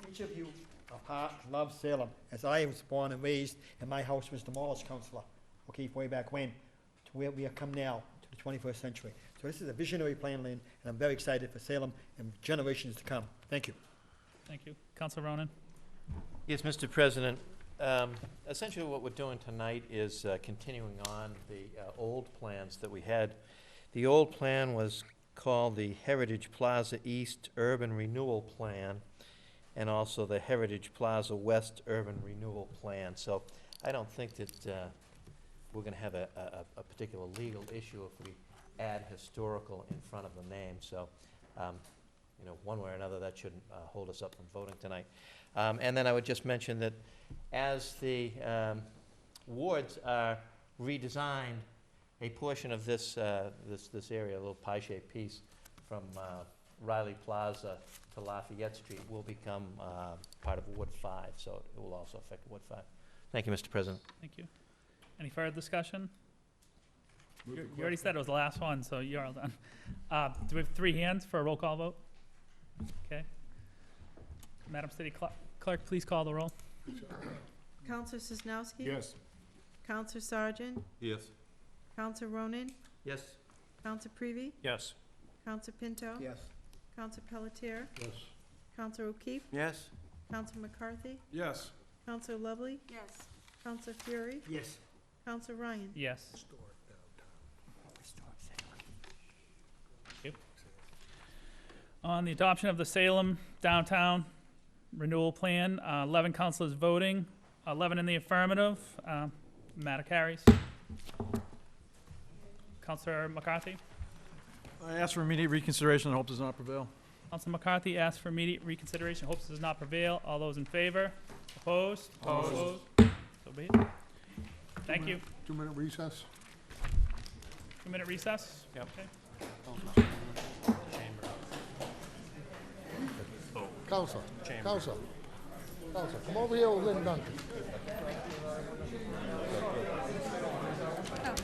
Each of you are part, love Salem, as I was born and raised, and my house was demolished, Councilor O'Keefe, way back when, to where we have come now, to the 21st century. So this is a visionary plan, Lynn, and I'm very excited for Salem and generations to come. Thank you. Thank you. Councilor Ronan. Yes, Mr. President. Essentially what we're doing tonight is continuing on the old plans that we had. The old plan was called the Heritage Plaza East Urban Renewal Plan and also the Heritage Plaza West Urban Renewal Plan. So I don't think that we're going to have a particular legal issue if we add historical in front of the name. So, you know, one way or another, that shouldn't hold us up from voting tonight. And then I would just mention that as the wards are redesigned, a portion of this this area, a little pie-shaped piece from Riley Plaza to Lafayette Street will become part of Ward 5, so it will also affect Ward 5. Thank you, Mr. President. Thank you. Any further discussion? You already said it was the last one, so you're all done. Do we have 3 hands for a roll call vote? Okay. Madam City Clerk, please call the roll. Counselor Sosnowski? Yes. Counselor Sergeant? Yes. Counselor Ronan? Yes. Counselor Prevey? Yes. Counselor Pinto? Yes. Counselor Pelletier? Yes. Counselor O'Keefe? Yes? Counselor McCarthy? Yes. Counselor Lovely? Yes. Counselor Fury? Yes. Counselor Ryan? Yes. Thank you. On the adoption of the Salem Downtown Renewal Plan, 11 councilors voting, 11 in the affirmative. Matter carries. Councilor McCarthy. I ask for immediate reconsideration and hope does not prevail. Councilor McCarthy asks for immediate reconsideration. Hopes does not prevail. All those in favor? Opposed? Opposed. So be it. Thank you. 2-minute recess. 2-minute recess? Yep. Okay. Counselor, Counselor, come over here with Lynn Duncan.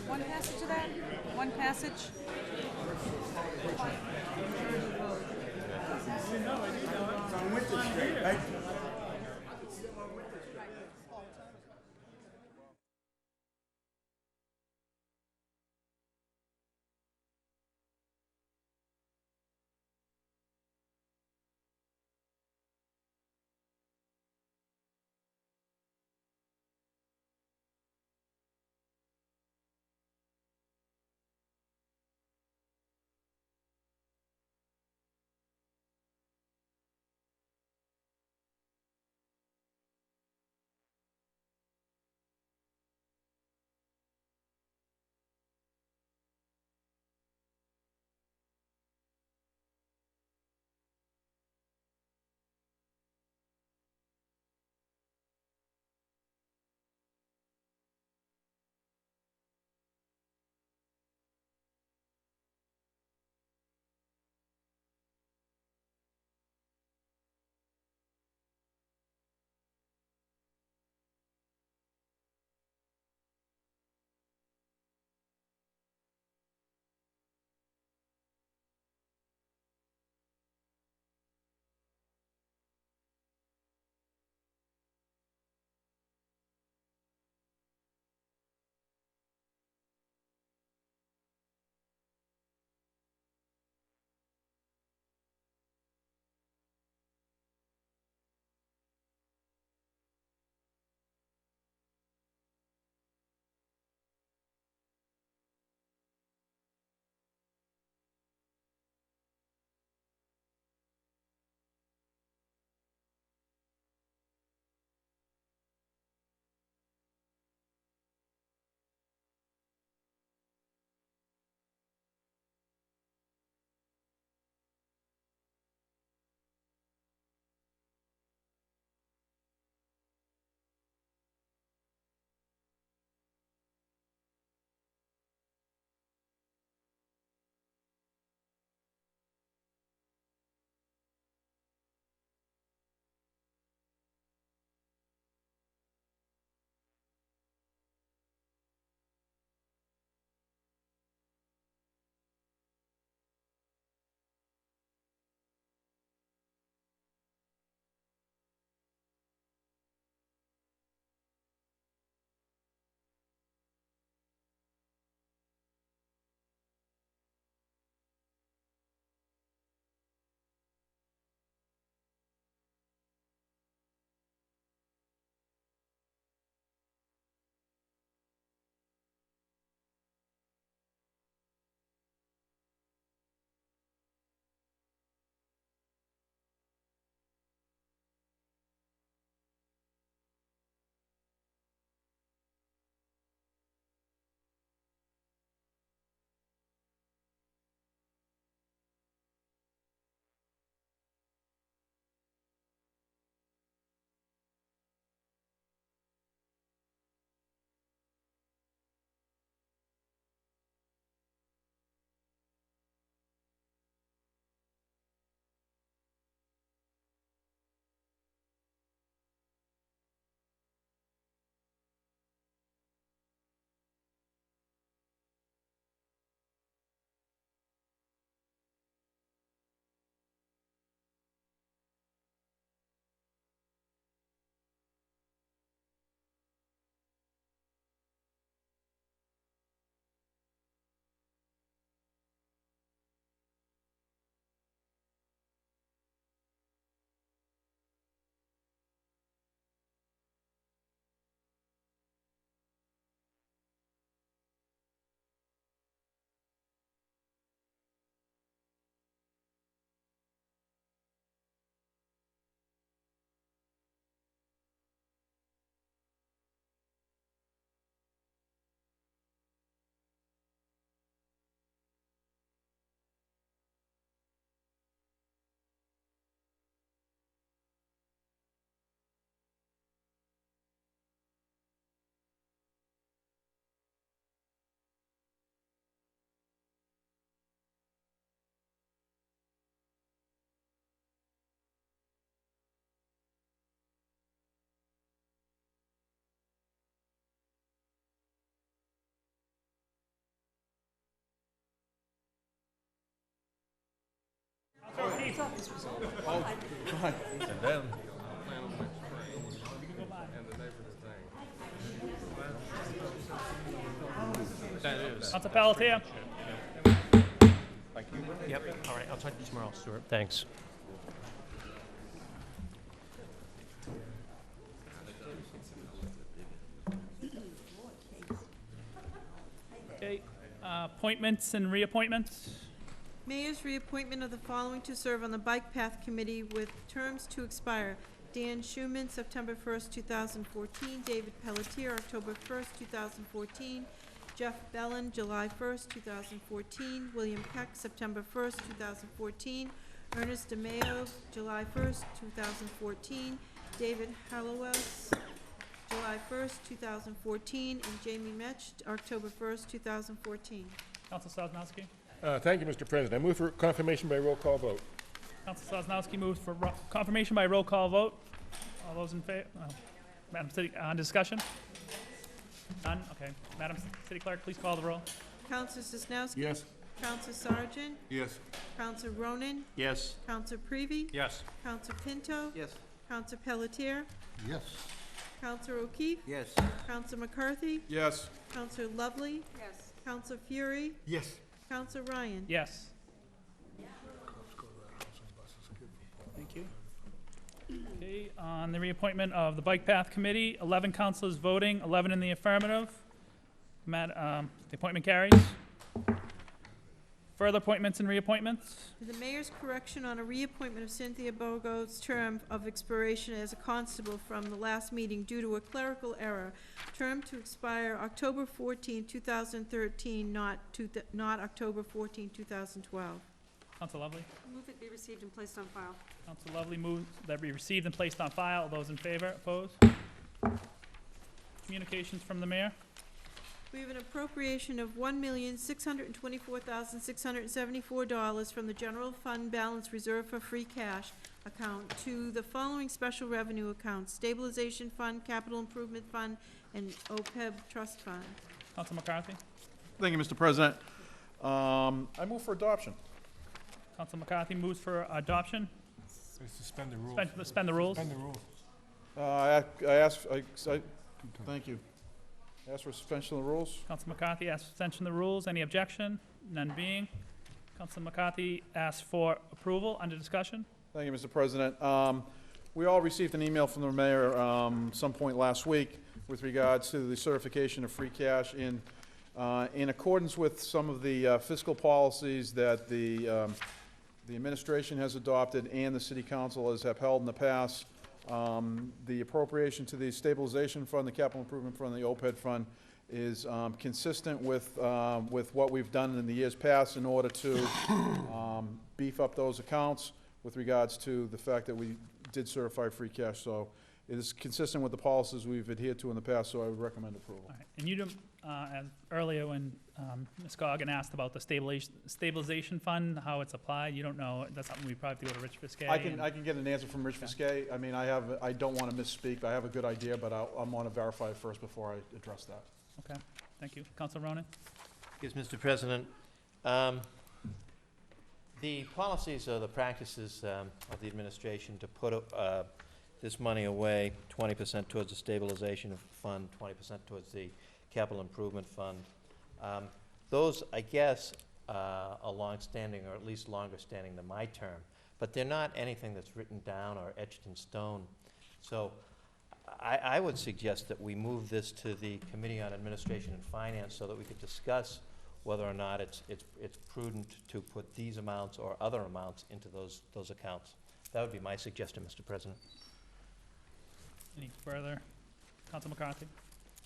One passage of that? One passage? thought this was over. Oh, fine. And then, Council Pelletier? Yep, all right, I'll talk to you tomorrow, Stuart. Thanks. Okay, appointments and reappointments. Mayor's reappointment of the following to serve on the Bike Path Committee with terms to expire. Dan Schuman, September 1st, 2014. David Pelletier, October 1st, 2014. Jeff Bellin, July 1st, 2014. William Peck, September 1st, 2014. Ernest DeMeo, July 1st, 2014. David Hallowell, July 1st, 2014. And Jamie Metch, October 1st, 2014. Council Sosnowski? Thank you, Mr. President. I move for confirmation by roll call vote. Council Sosnowski moves for confirmation by roll call vote. All those in favor? Madam City, on discussion? None? Okay. Madam City Clerk, please call the roll. Counselor Sosnowski? Yes. Counselor Sargent? Yes. Counselor Ronan? Yes. Counselor Prevey? Yes. Counselor Pinto? Yes. Counselor Pelletier? Yes. Counselor O'Keefe? Yes. Counselor McCarthy? Yes. Counselor Lovely? Yes. Counselor Fury? Yes. Counselor Ryan? Yes. Thank you. Okay, on the reappointment of the Bike Path Committee, 11 councilors voting, 11 in the affirmative. The appointment carries. Further appointments and reappointments? The mayor's correction on a reappointment of Cynthia Bogo's term of expiration as a constable from the last meeting due to a clerical error. Term to expire October 14, 2013, not October 14, 2012. Council Lovely? Move it be received and placed on file. Council Lovely moves that be received and placed on file. All those in favor? Opposed? Communications from the mayor? We have an appropriation of $1,624,674 from the general fund balance reserved for free cash account to the following special revenue accounts: stabilization fund, capital improvement fund, and OPEB trust fund. Council McCarthy? Thank you, Mr. President. I move for adoption. Council McCarthy moves for adoption. Suspend the rules. Suspend the rules. Suspend the rules. Thank you. Ask for suspension of the rules. Council McCarthy asks for suspension of the rules. Any objection? None being. Council McCarthy asks for approval. Under discussion. Thank you, Mr. President. We all received an email from the mayor some point last week with regards to the certification of free cash in accordance with some of the fiscal policies that the administration has adopted and the city council has upheld in the past. The appropriation to the stabilization fund, the capital improvement fund, the OPEB fund is consistent with what we've done in the years past in order to beef up those accounts with regards to the fact that we did certify free cash. So it is consistent with the policies we've adhered to in the past, so I would recommend approval. All right. And you, as earlier when Ms. Goggin asked about the stabilization fund, how it's applied, you don't know. That's something we probably have to go to Rich Fiscay. I can get an answer from Rich Fiscay. I mean, I don't want to misspeak. I have a good idea, but I want to verify it first before I address that. Okay, thank you. Council Ronan? Yes, Mr. President. The policies or the practices of the administration to put this money away, 20% towards the stabilization fund, 20% towards the capital improvement fund, those, I guess, are long-standing, or at least longer-standing than my term, but they're not anything that's written down or etched in stone. So I would suggest that we move this to the Committee on Administration and Finance so that we could discuss whether or not it's prudent to put these amounts or other amounts into those accounts. That would be my suggestion, Mr. President. Any further? Council McCarthy?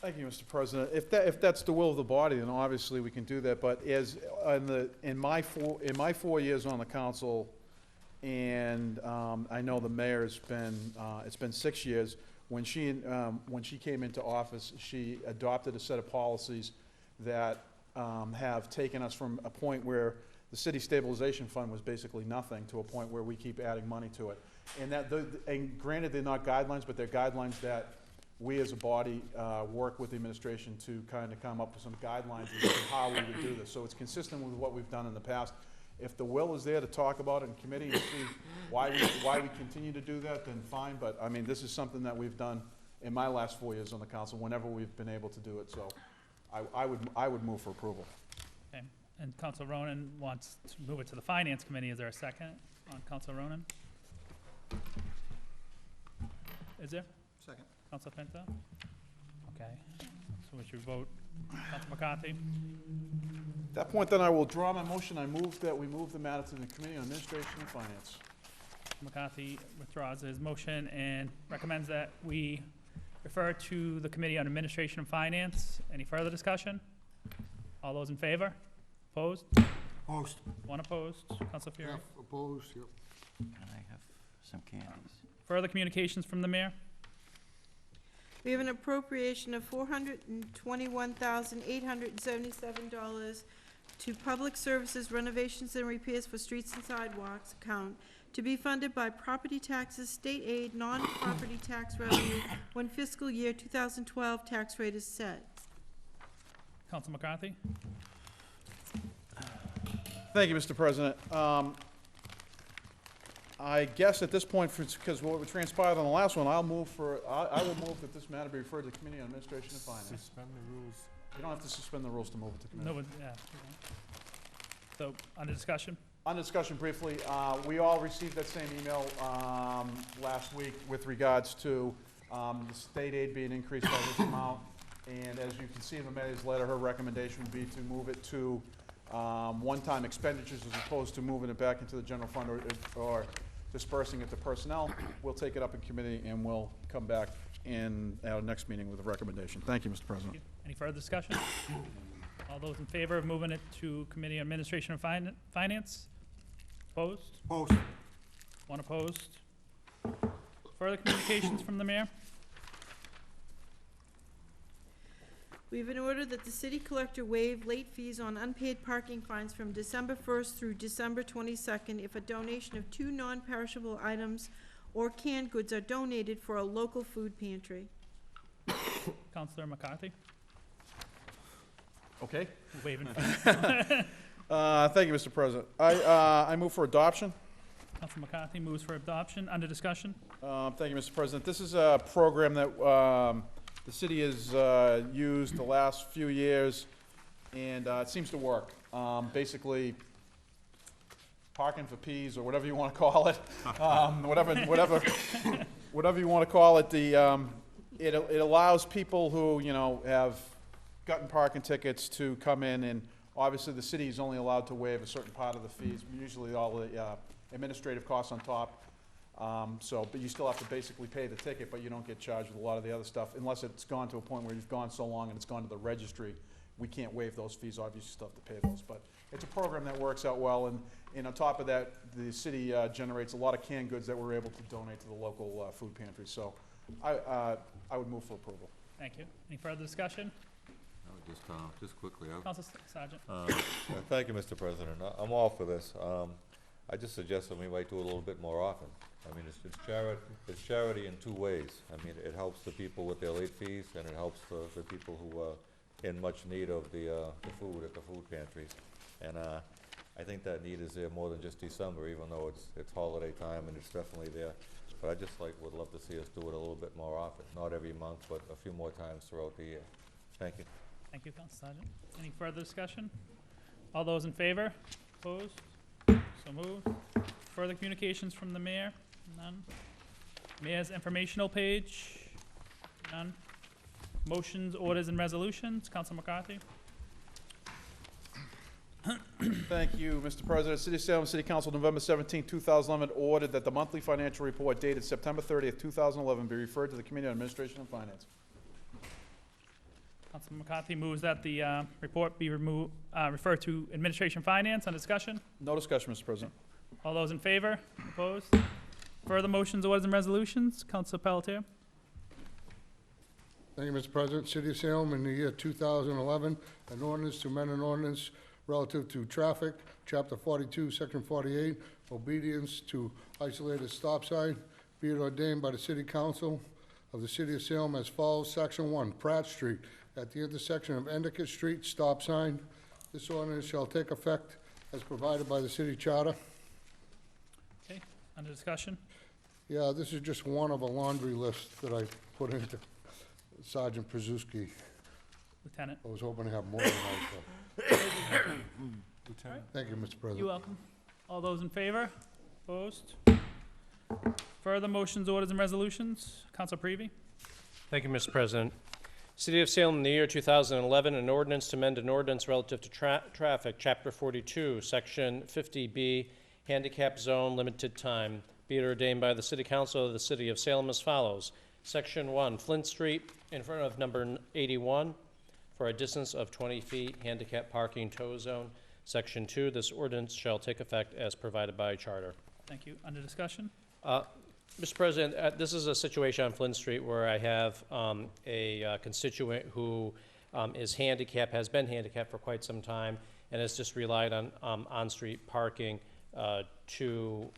Thank you, Mr. President. If that's the will of the body, then obviously we can do that. But in my 4 years on the council, and I know the mayor has been it's been 6 years. When she came into office, she adopted a set of policies that have taken us from a point where the city stabilization fund was basically nothing to a point where we keep adding money to it. And granted, they're not guidelines, but they're guidelines that we as a body work with the administration to kind of come up with some guidelines as to how we would do this. So it's consistent with what we've done in the past. If the will is there to talk about it in committee and see why we continue to do that, then fine, but, I mean, this is something that we've done in my last 4 years on the council, whenever we've been able to do it, so I would move for approval. Okay, and Council Ronan wants to move it to the Finance Committee. Is there a second on Council Ronan? Is there? Second. Council Pinto? Okay, so we should vote. Council McCarthy? At that point, then, I will withdraw my motion. I move that we move the matter to the Committee on Administration and Finance. McCarthy withdraws his motion and recommends that we refer to the Committee on Administration and Finance. Any further discussion? All those in favor? Opposed? Opposed. One opposed. Council Fury? Jeff, opposed, yep. And I have some candies. Further communications from the mayor? We have an appropriation of $421,877 to Public Services Renovations and Repairs for Streets and Sidewalks account to be funded by property taxes, state aid, non-property tax revenue when fiscal year 2012 tax rate is set. Council McCarthy? Thank you, Mr. President. I guess at this point, because what transpired on the last one, I will move that this matter be referred to the Committee on Administration and Finance. Suspend the rules. You don't have to suspend the rules to move it to committee. No, yeah. So, under discussion? On discussion briefly, we all received that same email last week with regards to the state aid being increased by this amount. And as you can see in the mayor's letter, her recommendation would be to move it to one-time expenditures as opposed to moving it back into the general fund or dispersing it to personnel. We'll take it up in committee and we'll come back in our next meeting with a recommendation. Thank you, Mr. President. Any further discussion? All those in favor of moving it to Committee on Administration and Finance? Opposed? Opposed. One opposed. Further communications from the mayor? We have an order that the city collector waive late fees on unpaid parking fines from December 1st through December 22nd if a donation of 2 non-perishable items or canned goods are donated for a local food pantry. Councilor McCarthy? Okay. Waiving. Thank you, Mr. President. I move for adoption. Councilor McCarthy moves for adoption. Under discussion? Thank you, Mr. President. This is a program that the city has used the last few years, and it seems to work. Basically, parking for peas, or whatever you want to call it, whatever you want to call it. It allows people who have gotten parking tickets to come in, and obviously the city is only allowed to waive a certain part of the fees, usually all the administrative costs on top. But you still have to basically pay the ticket, but you don't get charged with a lot of the other stuff, unless it's gone to a point where you've gone so long and it's gone to the registry. We can't waive those fees, obviously you still have to pay those. But it's a program that works out well, and on top of that, the city generates a lot of canned goods that we're able to donate to the local food pantry. So I would move for approval. Thank you. Any further discussion? Just quickly. Council Sergeant? Thank you, Mr. President. I'm all for this. I just suggest that we might do it a little bit more often. I mean, it's charity in 2 ways. I mean, it helps the people with their late fees, and it helps the people who are in much need of the food at the food pantries. And I think that need is there more than just December, even though it's holiday time and it's definitely there. But I just would love to see us do it a little bit more often, not every month, but a few more times throughout the year. Thank you. Thank you, Council Sergeant. Any further discussion? All those in favor? Opposed? So moved. Further communications from the mayor? None. Mayor's informational page? None. Motions, orders, and resolutions? Council McCarthy? Thank you, Mr. President. City of Salem City Council, November 17, 2011, ordered that the monthly financial report dated September 30th, 2011 be referred to the Committee on Administration and Finance. Council McCarthy moves that the report be referred to Administration Finance. On discussion? No discussion, Mr. President. All those in favor? Opposed? Further motions, orders, and resolutions? Council Pelletier? Thank you, Mr. President. City of Salem, in the year 2011, an ordinance to amend an ordinance relative to traffic, Chapter 42, Section 48, obedience to isolated stop sign, be it ordained by the City Council of the City of Salem as follows. Section 1, Pratt Street, at the intersection of Endicott Street, stop sign. This ordinance shall take effect as provided by the city charter. Okay, under discussion? Yeah, this is just one of a laundry list that I put into Sergeant Przewski. Lieutenant? I was hoping to have more tonight, Lieutenant? Thank you, Mr. President. You're welcome. All those in favor? Opposed? Further motions, orders, and resolutions? Council Prevey? Thank you, Mr. President. City of Salem, in the year 2011, an ordinance to amend an ordinance relative to traffic, Chapter 42, Section 50B, Handicap Zone, Limited Time. Be it ordained by the City Council of the City of Salem as follows. Section 1, Flint Street, in front of number 81, for a distance of 20 feet, handicap parking tow zone. Section 2, this ordinance shall take effect as provided by charter. Thank you. Under discussion? Mr. President, this is a situation on Flint Street where I have a constituent who is handicapped, has been handicapped for quite some time, and has just relied on on-street parking to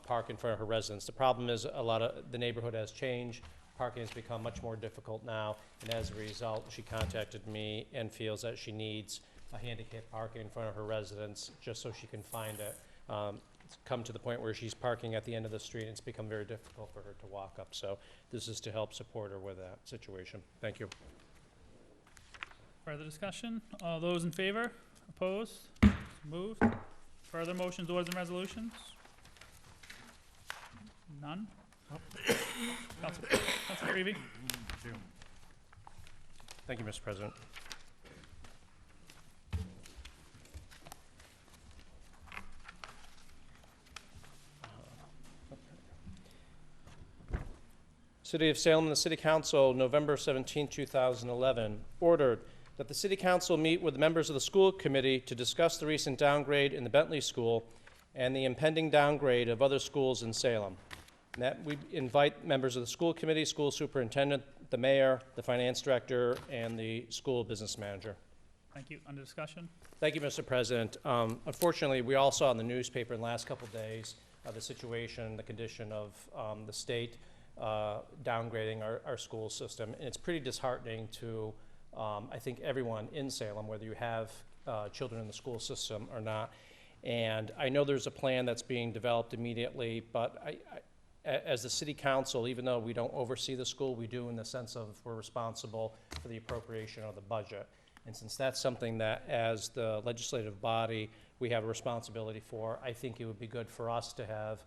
park in front of her residence. The problem is a lot of the neighborhood has changed. Parking has become much more difficult now, and as a result, she contacted me and feels that she needs a handicap parking in front of her residence just so she can find it. It's come to the point where she's parking at the end of the street, and it's become very difficult for her to walk up. So this is to help support her with that situation. Thank you. Further discussion? All those in favor? Opposed? Moved. Further motions, orders, and resolutions? None? Council Prevey? Thank you, Mr. President. City of Salem and the City Council, November 17, 2011, ordered that the City Council meet with members of the school committee to discuss the recent downgrade in the Bentley School and the impending downgrade of other schools in Salem. And that we invite members of the school committee, school superintendent, the mayor, the finance director, and the school business manager. Thank you. Under discussion? Thank you, Mr. President. Unfortunately, we all saw in the newspaper in the last couple of days the situation, the condition of the state downgrading our school system. And it's pretty disheartening to, I think, everyone in Salem, whether you have children in the school system or not. And I know there's a plan that's being developed immediately, but as the city council, even though we don't oversee the school, we do in the sense of we're responsible for the appropriation of the budget. And since that's something that, as the legislative body, we have a responsibility for, I think it would be good for us to have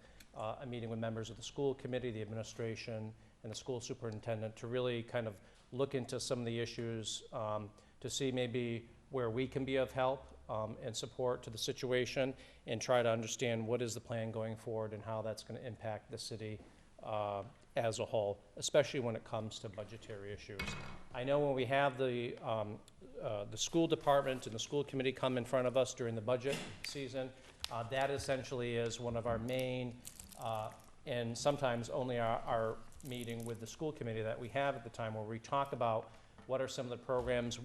a meeting with members of the school committee, the administration, and the school superintendent to really kind of look into some of the issues to see maybe where we can be of help and support to the situation, and try to understand what is the plan going forward and how that's going to impact the city as a whole, especially when it comes to budgetary issues. I know when we have the school department and the school committee come in front of us during the budget season, that essentially is one of our main and sometimes only our meeting with the school committee that we have at the time, where we talk about what are some of the programs,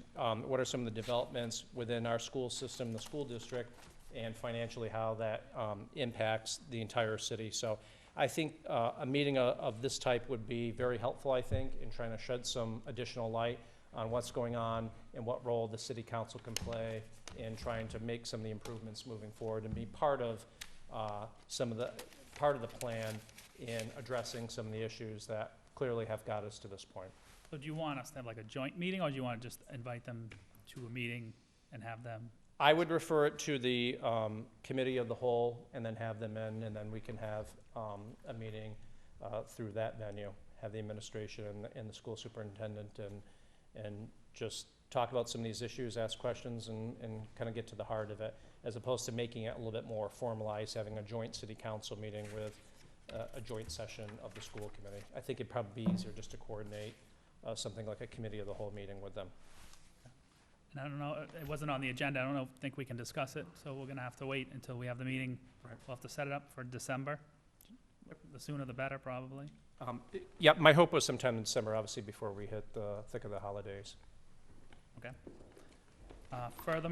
what are some of the developments within our school system, the school district, and financially how that impacts the entire city. So I think a meeting of this type would be very helpful, I think, in trying to shed some additional light on what's going on and what role the city council can play in trying to make some of the improvements moving forward and be part of the plan in addressing some of the issues that clearly have got us to this point. So do you want us to have like a joint meeting, or do you want to just invite them to a meeting and have them? I would refer it to the committee of the whole and then have them in, and then we can have a meeting through that venue, have the administration and the school superintendent and just talk about some of these issues, ask questions, and kind of get to the heart of it, as opposed to making it a little bit more formalized, having a joint city council meeting with a joint session of the school committee. I think it'd probably be easier just to coordinate something like a committee of the whole meeting with them. And I don't know, it wasn't on the agenda. I don't think we can discuss it, so we're gonna have to wait until we have the meeting. Right. We'll have to set it up for December. The sooner the better, probably. Yeah, my hope was sometime in December, obviously, before we hit the thick of the holidays. Okay. Further,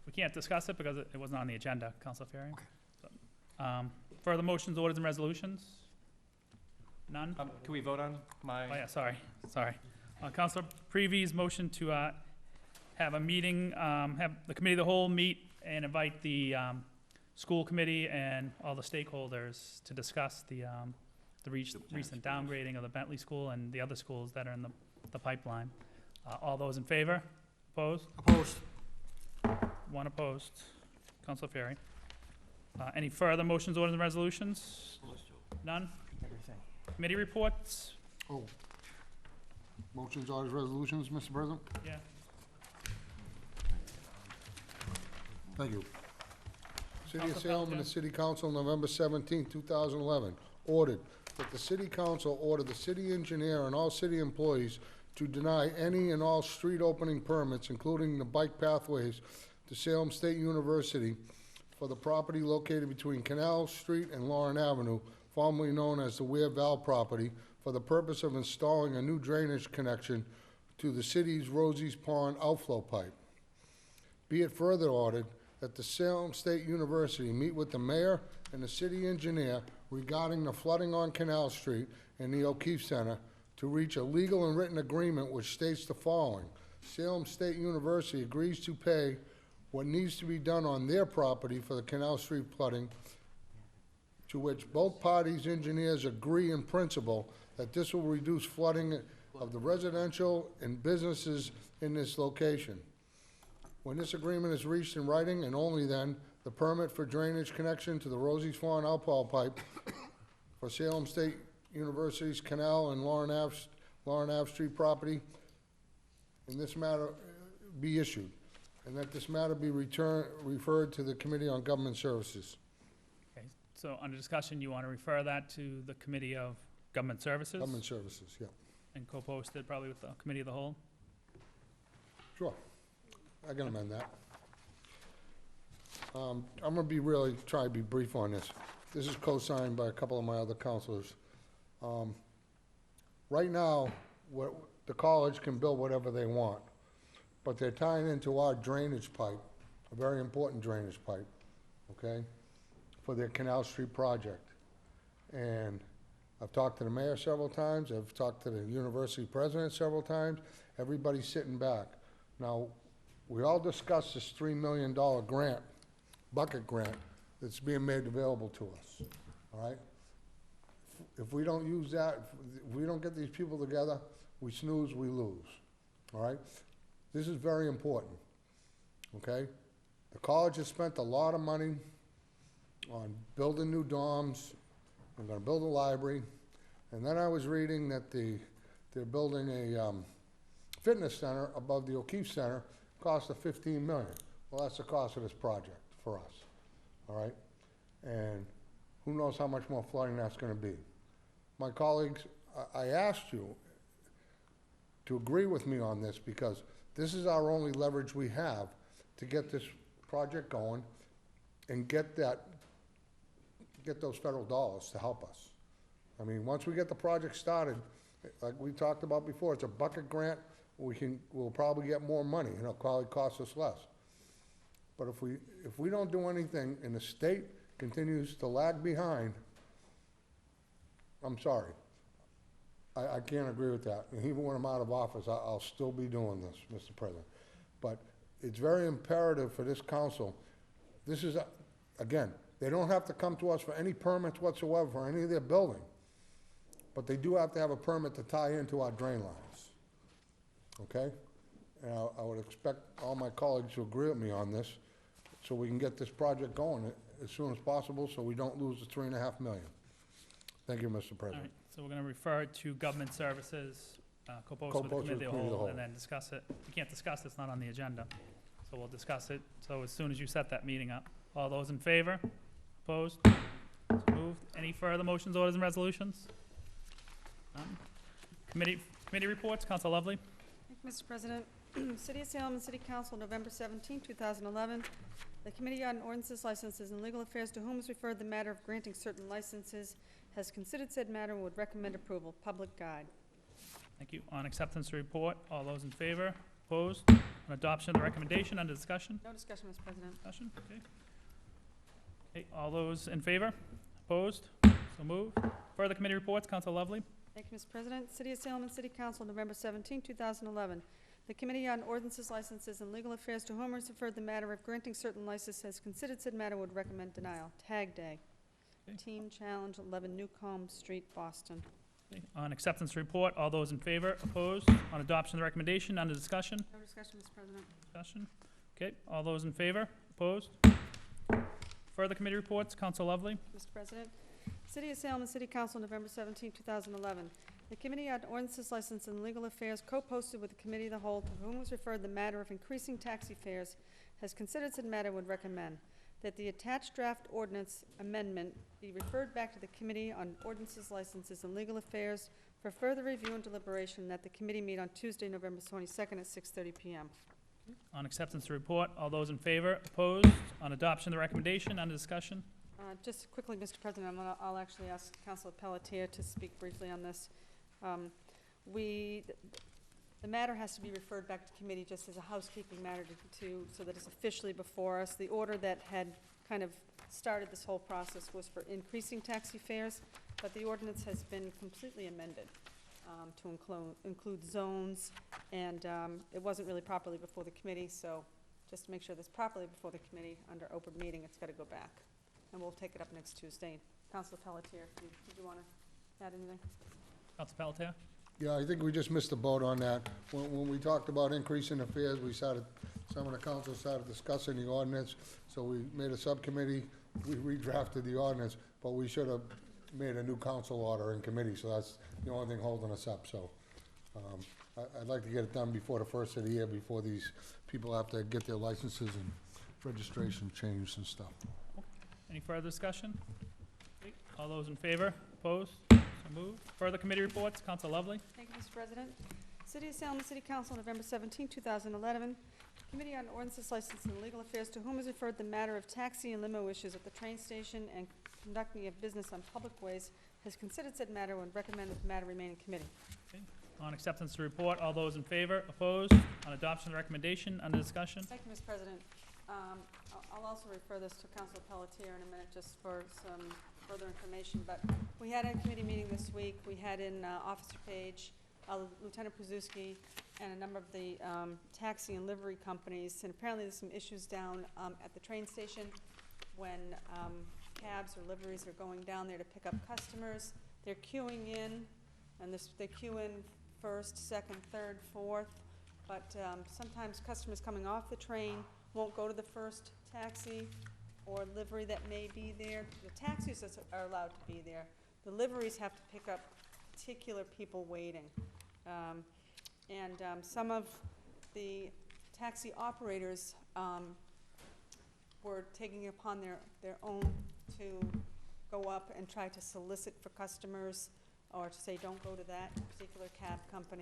we can't discuss it because it wasn't on the agenda, Council Farian. Okay. So, further motions, orders, and resolutions? None? Can we vote on my? Oh, yeah, sorry. Councilor Prevey's motion to have a meeting, have the committee of the whole meet and invite the school committee and all the stakeholders to discuss the recent downgrading of the Bentley School and the other schools that are in the pipeline. All those in favor? Opposed? Opposed. One opposed. Councilor Fury. Any further motions, orders, and resolutions? None? Committee reports? Oh. Motions, orders, resolutions, Mr. President? Yeah. Thank you. City of Council Salem and the Pelican. City Council, November 17, 2011, ordered that the City Council order the city engineer and all city employees to deny any and all street opening permits, including the bike pathways to Salem State University for the property located between Canal Street and Lauren Avenue, formerly known as the Ware Val property, for the purpose of installing a new drainage connection to the city's Rosie's Pond outflow pipe. Be it further ordered that the Salem State University meet with the mayor and the city engineer regarding the flooding on Canal Street and the O'Keefe Center to reach a legal and written agreement which states the following: Salem State University agrees to pay what needs to be done on their property for the Canal Street flooding, to which both parties' engineers agree in principle that this will reduce flooding of the residential and businesses in this location. When this agreement is reached in writing, and only then, the permit for drainage connection to the Rosie's Farm outfall pipe for Salem State University's Canal and Lauren Ave Street property in this matter be issued, and that this matter be referred to the Committee on Government Services. Okay, so under discussion, you want to refer that to the Committee of Government Services? Government Services, yeah. And co-posted probably with the Committee of the Whole? Sure. I can amend that. I'm gonna try to be brief on this. This is co-signed by a couple of my other counselors. Right now, the college can build whatever they want, but they're tying into our drainage pipe, a very important drainage pipe, okay, for their Canal Street project. And I've talked to the mayor several times, I've talked to the university president several times, everybody's sitting back. Now, we all discussed this $3 million grant, bucket grant, that's being made available to us, all right? If we don't use that, if we don't get these people together, we snooze, we lose, all right? This is very important, okay? The college has spent a lot of money on building new dorms, we're gonna build a library, and then I was reading that they're building a fitness center above the O'Keefe Center, cost of $15 million. Well, that's the cost of this project for us, all right? And who knows how much more flooding that's gonna be. My colleagues, I asked you to agree with me on this because this is our only leverage we have to get this project going and get those federal dollars to help us. I mean, once we get the project started, like we talked about before, it's a bucket grant, we'll probably get more money, and it'll probably cost us less. But if we don't do anything and the state continues to lag behind, I'm sorry. I can't agree with that. And even when I'm out of office, I'll still be doing this, Mr. President. But it's very imperative for this council. This is, again, they don't have to come to us for any permits whatsoever for any of their building. But they do have to have a permit to tie into our drain lines. Okay? And I would expect all my colleagues to agree with me on this so we can get this project going as soon as possible so we don't lose the $3.5 million. Thank you, Mr. All President. right, so we're going to refer it to Government Services, co-post with the Committee of the Whole, and then discuss it. We can't discuss it, it's not on the agenda. So we'll discuss it, so as soon as you set that meeting up. All those in favor? Opposed? So moved. Any further motions, orders, and resolutions? None. Committee reports, Council Lovely. Thank you, Mr. President. City of Salem and City Council, November 17, 2011. The Committee on Ordinances, Licenses, and Legal Affairs, to whom is referred the matter of granting certain licenses, has considered said matter and would recommend approval. Public guide. Thank you. On acceptance report, all those in favor? Opposed? On adoption of the recommendation, under discussion? No discussion, Mr. President. Discussion, okay. Okay, all those in favor? Opposed? So moved. Further committee reports, Council Lovely. Thank you, Mr. President. City of Salem and City Council, November 17, 2011. The Committee on Ordinances, Licenses, and Legal Affairs, to whom is referred the matter of granting certain licenses, has considered said matter, would recommend denial. Tag Day. Okay. Team Challenge, 11 Newcomb Street, Boston. Okay. On acceptance report, all those in favor, opposed? On adoption of the recommendation, under discussion? No discussion, Mr. President. Discussion. Okay, all those in favor, opposed? Further committee reports, Council Lovely. Mr. President, City of Salem and City Council, November 17, 2011. The Committee on Ordinances, License, and Legal Affairs, co-posted with the Committee of the Whole, to whom was referred the matter of increasing taxi fares, has considered said matter, would recommend that the attached draft ordinance amendment be referred back to the Committee on Ordinances, Licenses, and Legal Affairs for further review and deliberation, that the committee meet on Tuesday, November 22nd at 6:30 p.m. On acceptance report, all those in favor, opposed? On adoption of the recommendation, under discussion? Just quickly, Mr. President, I'll actually ask Councilor Pelletier to speak briefly on this. The matter has to be referred back to committee just as a housekeeping matter so that it's officially before us. The order that had kind of started this whole process was for increasing taxi fares, but the ordinance has been completely amended to include zones, and it wasn't really properly before the committee, so just to make sure that's properly before the committee under open meeting, it's got to go back. And we'll take it up next Tuesday. Councilor Pelletier, did you want to add anything? Council Pelletier? Yeah, I think we just missed the boat on that. When we talked about increasing the fares, some of the council started discussing the ordinance, so we made a subcommittee, we redrafted the ordinance, but we should have made a new council order in committee, so that's the only thing holding us up, so. I'd like to get it done before the first of the year, before these people have to get their licenses and registration changed and stuff. Any further discussion? Okay, all those in favor, opposed? So moved. Further committee reports, Council Lovely. Thank you, Mr. President. City of Salem, City Council, November 17, 2011. Committee on Ordinances, License, and Legal Affairs, to whom is referred the matter of taxi and limo issues at the train station and conducting of business on public ways, has considered said matter and recommend that the matter remain in committee. Okay. On acceptance of the report, all those in favor, opposed? On adoption of the recommendation, under discussion? Thank you, Mr. President. I'll also refer this to Councilor Pelletier in a minute just for some further information, but we had a committee meeting this week. We had in Officer Page, Lieutenant Przewski, and a number of the taxi and livery companies, and apparently there's some issues down at the train station when cabs or liveries are going down there to pick up customers. They're queuing in, and they queue in first, second, third, fourth, but sometimes customers coming off the train won't go to the first taxi or livery that may be there. The taxis are allowed to be there. The liveries have to pick up particular people waiting. Some of the taxi operators were taking it upon their own to go up and try to solicit for customers or to say, don't go to that particular cab company.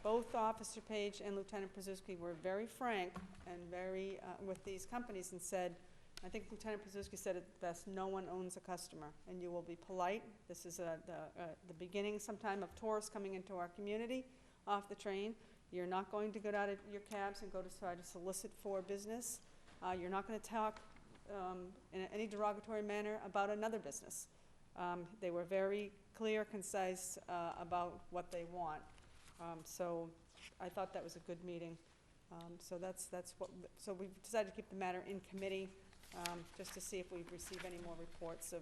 Both Officer Page and Lieutenant Przewski were very frank and very, with these companies, and said, I think Lieutenant Przewski said it best, no one owns a customer, and you will be polite. This is the beginning sometime of tourists coming into our community off the train. You're not going to get out of your cabs and go to try to solicit for business. You're not going to talk in any derogatory manner about another business. They were very clear, concise about what they want. So I thought that was a good meeting. So we've decided to keep the matter in committee just to see if we receive any more reports of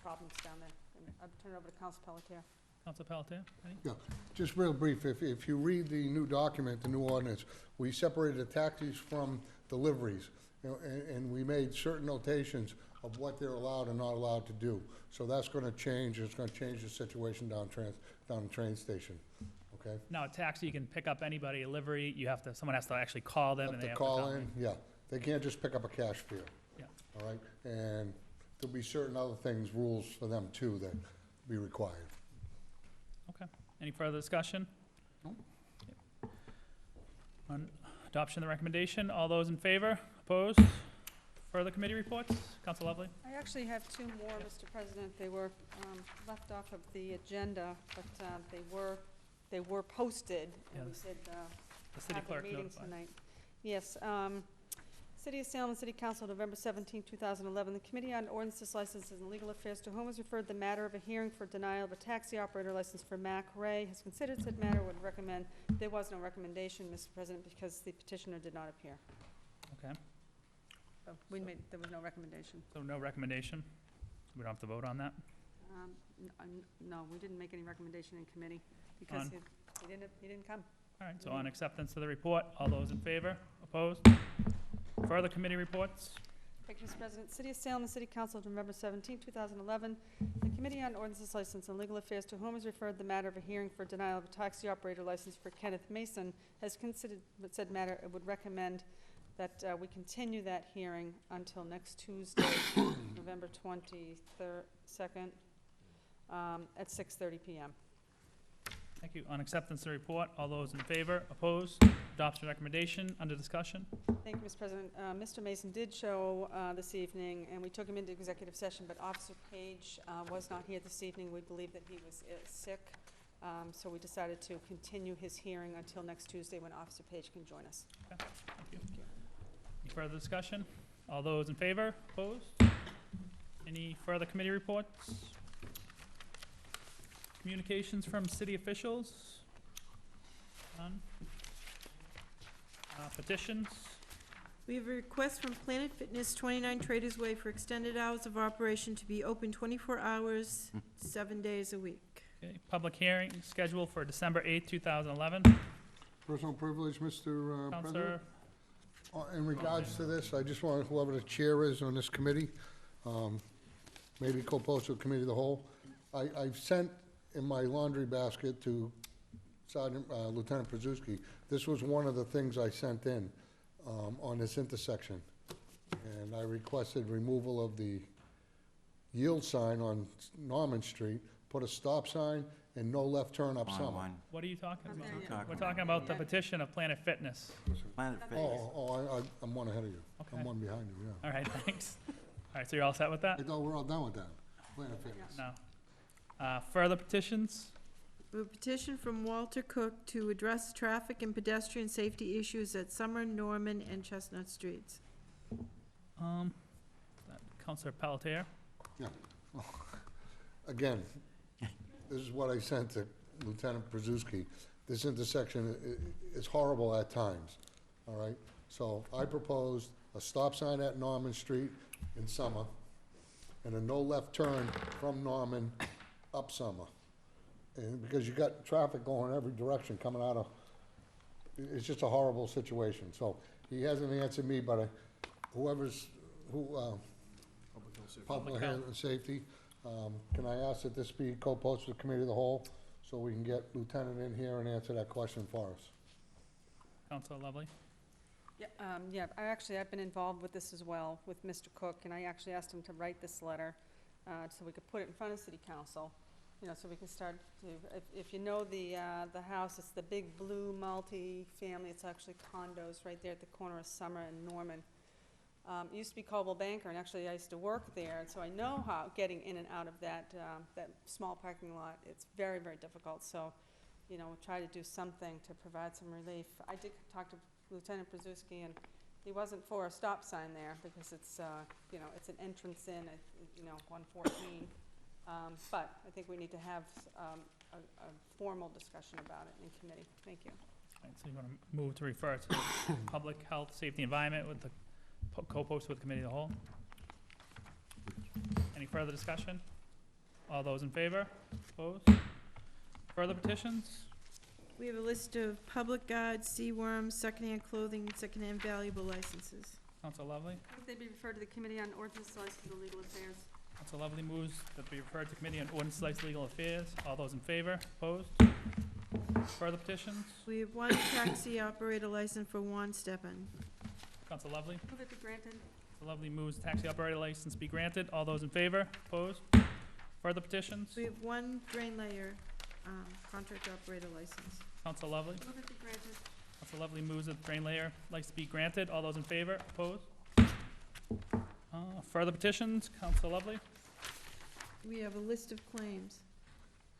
problems down there. And I'll turn it over to Council Pelletier. Council Pelletier, any? Yeah, just real brief, if you read the new document, the new ordinance, we separated the taxis from deliveries, and we made certain notations of what they're allowed and not allowed to do. So that's gonna change, it's gonna change the situation down the train station, okay? Now, a taxi, you can pick up anybody. A livery, someone has to actually call them, and they have to call in, yeah, they can't just pick up a cash fare. Yeah. All right, and there'll be certain other things, rules for them too, that be required. Okay. Any further discussion? No. Okay. On adoption of the recommendation, all those in favor? Opposed? Further committee reports? Council Lovely? I actually have two more, Mr. President. They were left off of the agenda, but they were posted, and we did the city have a clerk meeting notified. tonight. Yes. City of Salem and City Council, November 17, 2011. The Committee on Ordinances, Licenses, and Legal Affairs, to whom is referred the matter of a hearing for denial of a taxi operator license for Mac Ray, has considered said matter, would recommend, there was no recommendation, Mr. President, because the petitioner did not appear. Okay, There was no recommendation. so no recommendation. We don't have to vote on that. No, we didn't make any recommendation in committee because On- he didn't come. All right, so on acceptance of the report, all those in favor? Opposed? Further committee reports? Thank you, Mr. President. City of Salem and City Council, November 17, 2011. The Committee on Ordinances, License, and Legal Affairs, to whom is referred the matter of a hearing for denial of a taxi operator license for Kenneth Mason, has considered said matter. It would recommend that we continue that hearing until next Tuesday, November 22nd, at 6:30 p.m. Thank you. On acceptance of the report, all those in favor? Opposed? Adoption recommendation, under discussion? Thank you, Mr. President. Mr. Mason did show this evening, and we took him into executive session, but Officer Page was not here this evening. We believe that he was sick, so we decided to continue his hearing until next Tuesday when Officer Page can join us. Okay, thank you. Any further discussion? All those in favor? Opposed? Any further committee reports? Communications from city officials? None? Petitions? We have a request from Planet Fitness, 29 Traders Way, for extended hours of operation to be open 24 hours, 7 days a week. Okay, public hearing scheduled for December 8th, 2011. Personal privilege, Mr. President. Counselor, In regards to this, I just want whoever the chair is on this committee, maybe co-post to the committee of the whole. I've sent in my laundry basket to Sergeant, Lieutenant Przewski. This was one of the things I sent in, on this intersection. And I requested removal of the yield sign on Norman Street, put a stop sign and no left turn up Summer. what are you talking about? Okay. We're talking about the petition of Planet Fitness. Planet Fitness. I'm one ahead of you. Okay. I'm one behind you, yeah. All right, thanks. All right, so you're all set with that? I thought we're all done with that. Planet Fitness. No. Further petitions? We have a petition from Walter Cook to address traffic and pedestrian safety issues at Summer, Norman, and Chestnut Streets. Counselor Pelletier? Yeah. Again, this is what I sent to Lieutenant Przewski. This intersection is horrible at times, all right? So I proposed a stop sign at Norman Street in Summer and a no left turn from Norman up Summer. And because you got traffic going every direction coming out of, it's just a horrible situation. So he hasn't answered me, but Public Health and Safety, can I ask that this be co-posted to the Committee of the Whole, so we can get Lieutenant in here and answer that question for us? Counselor Lovely? Yeah, I've been involved with this as well, with Mr. Cook, and I actually asked him to write this letter, so we could put it in front of City Council, so we can start to, if you know the house, it's the big blue multi-family, it's actually condos right there at the corner of Summer and Norman. It used to be Coldwell Banker, and actually I used to work there, and so I know how getting in and out of that small parking lot, it's very, very difficult, so, we'll try to do something to provide some relief. I did talk to Lieutenant Przewski, and he wasn't for a stop sign there, because it's, it's an entrance in at, 114. But I think we need to have a formal discussion about it in committee. Thank you. All right, so you want to move to refer to Public Health, Safety, Environment with the co-post with the Committee of the Whole? Any further discussion? All those in favor? Opposed? Further petitions? We have a list of public guards, sea-worms, secondhand clothing, and secondhand valuable licenses. Counselor Lovely? Would they be referred to the Committee on Ordinance, License, and Legal Affairs? Counselor Lovely moves that be referred to Committee on Ordinance, License, Legal Affairs. All those in favor? Opposed? Further petitions? We have one taxi operator license for Juan Stepan. Counselor Lovely? Move it be granted. Counselor Lovely moves taxi operator license be granted. All those in favor? Opposed? Further petitions? We have one drain layer contract operator license. Counselor Lovely? Move it be granted. Counselor Lovely moves that drain layer license be granted. All those in favor? Opposed? Further petitions? Counselor Lovely? We have a list of claims.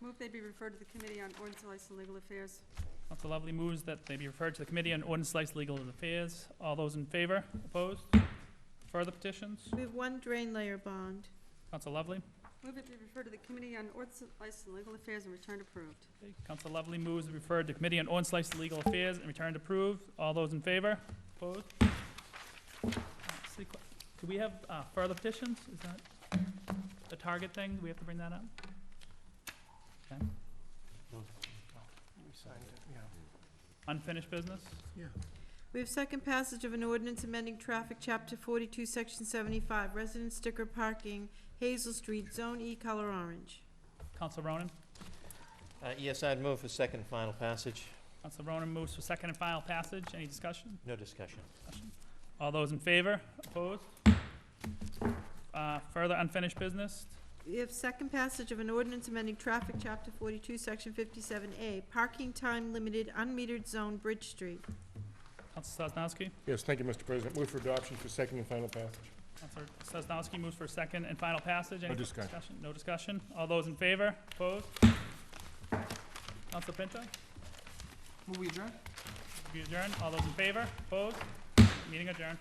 Move they be referred to the Committee on Ordinance, License, and Legal Affairs. Council Lovely moves that they be referred to the Committee on Ordinance, Slice, Legal Affairs. All those in favor? Opposed? Further petitions? We have one drain layer bond. Council Lovely. Move it be referred to the Committee on Ordinance, License, and Legal Affairs and returned approved. Okay, Council Lovely moves to refer to Committee on Ordinance, Slice, Legal Affairs and returned approved. All those in favor? Opposed? Do we have further petitions? Is that the target thing? Do we have to bring that up? Okay. Unfinished business? Yeah. We have second passage of an ordinance amending traffic, Chapter 42, Section 75, resident sticker parking, Hazel Street, Zone E, color orange. Council Ronan? Yes, I'd move for second and final passage. Council Ronan moves for second and final passage. Any discussion? No discussion. All those in favor? Opposed? Further unfinished business? We have second passage of an ordinance amending traffic, Chapter 42, Section 57A, parking time limited, unmetered zone, Bridge Street. Council Sosnowski? Yes, thank you, Mr. President. Move for adoption for second and final passage. Councilor Sosnowski moves for second and final passage. Any No discussion. No discussion? All those in favor? Opposed? Council Pinto? Will we adjourn? We adjourn. All those in favor? Opposed? Meeting adjourned.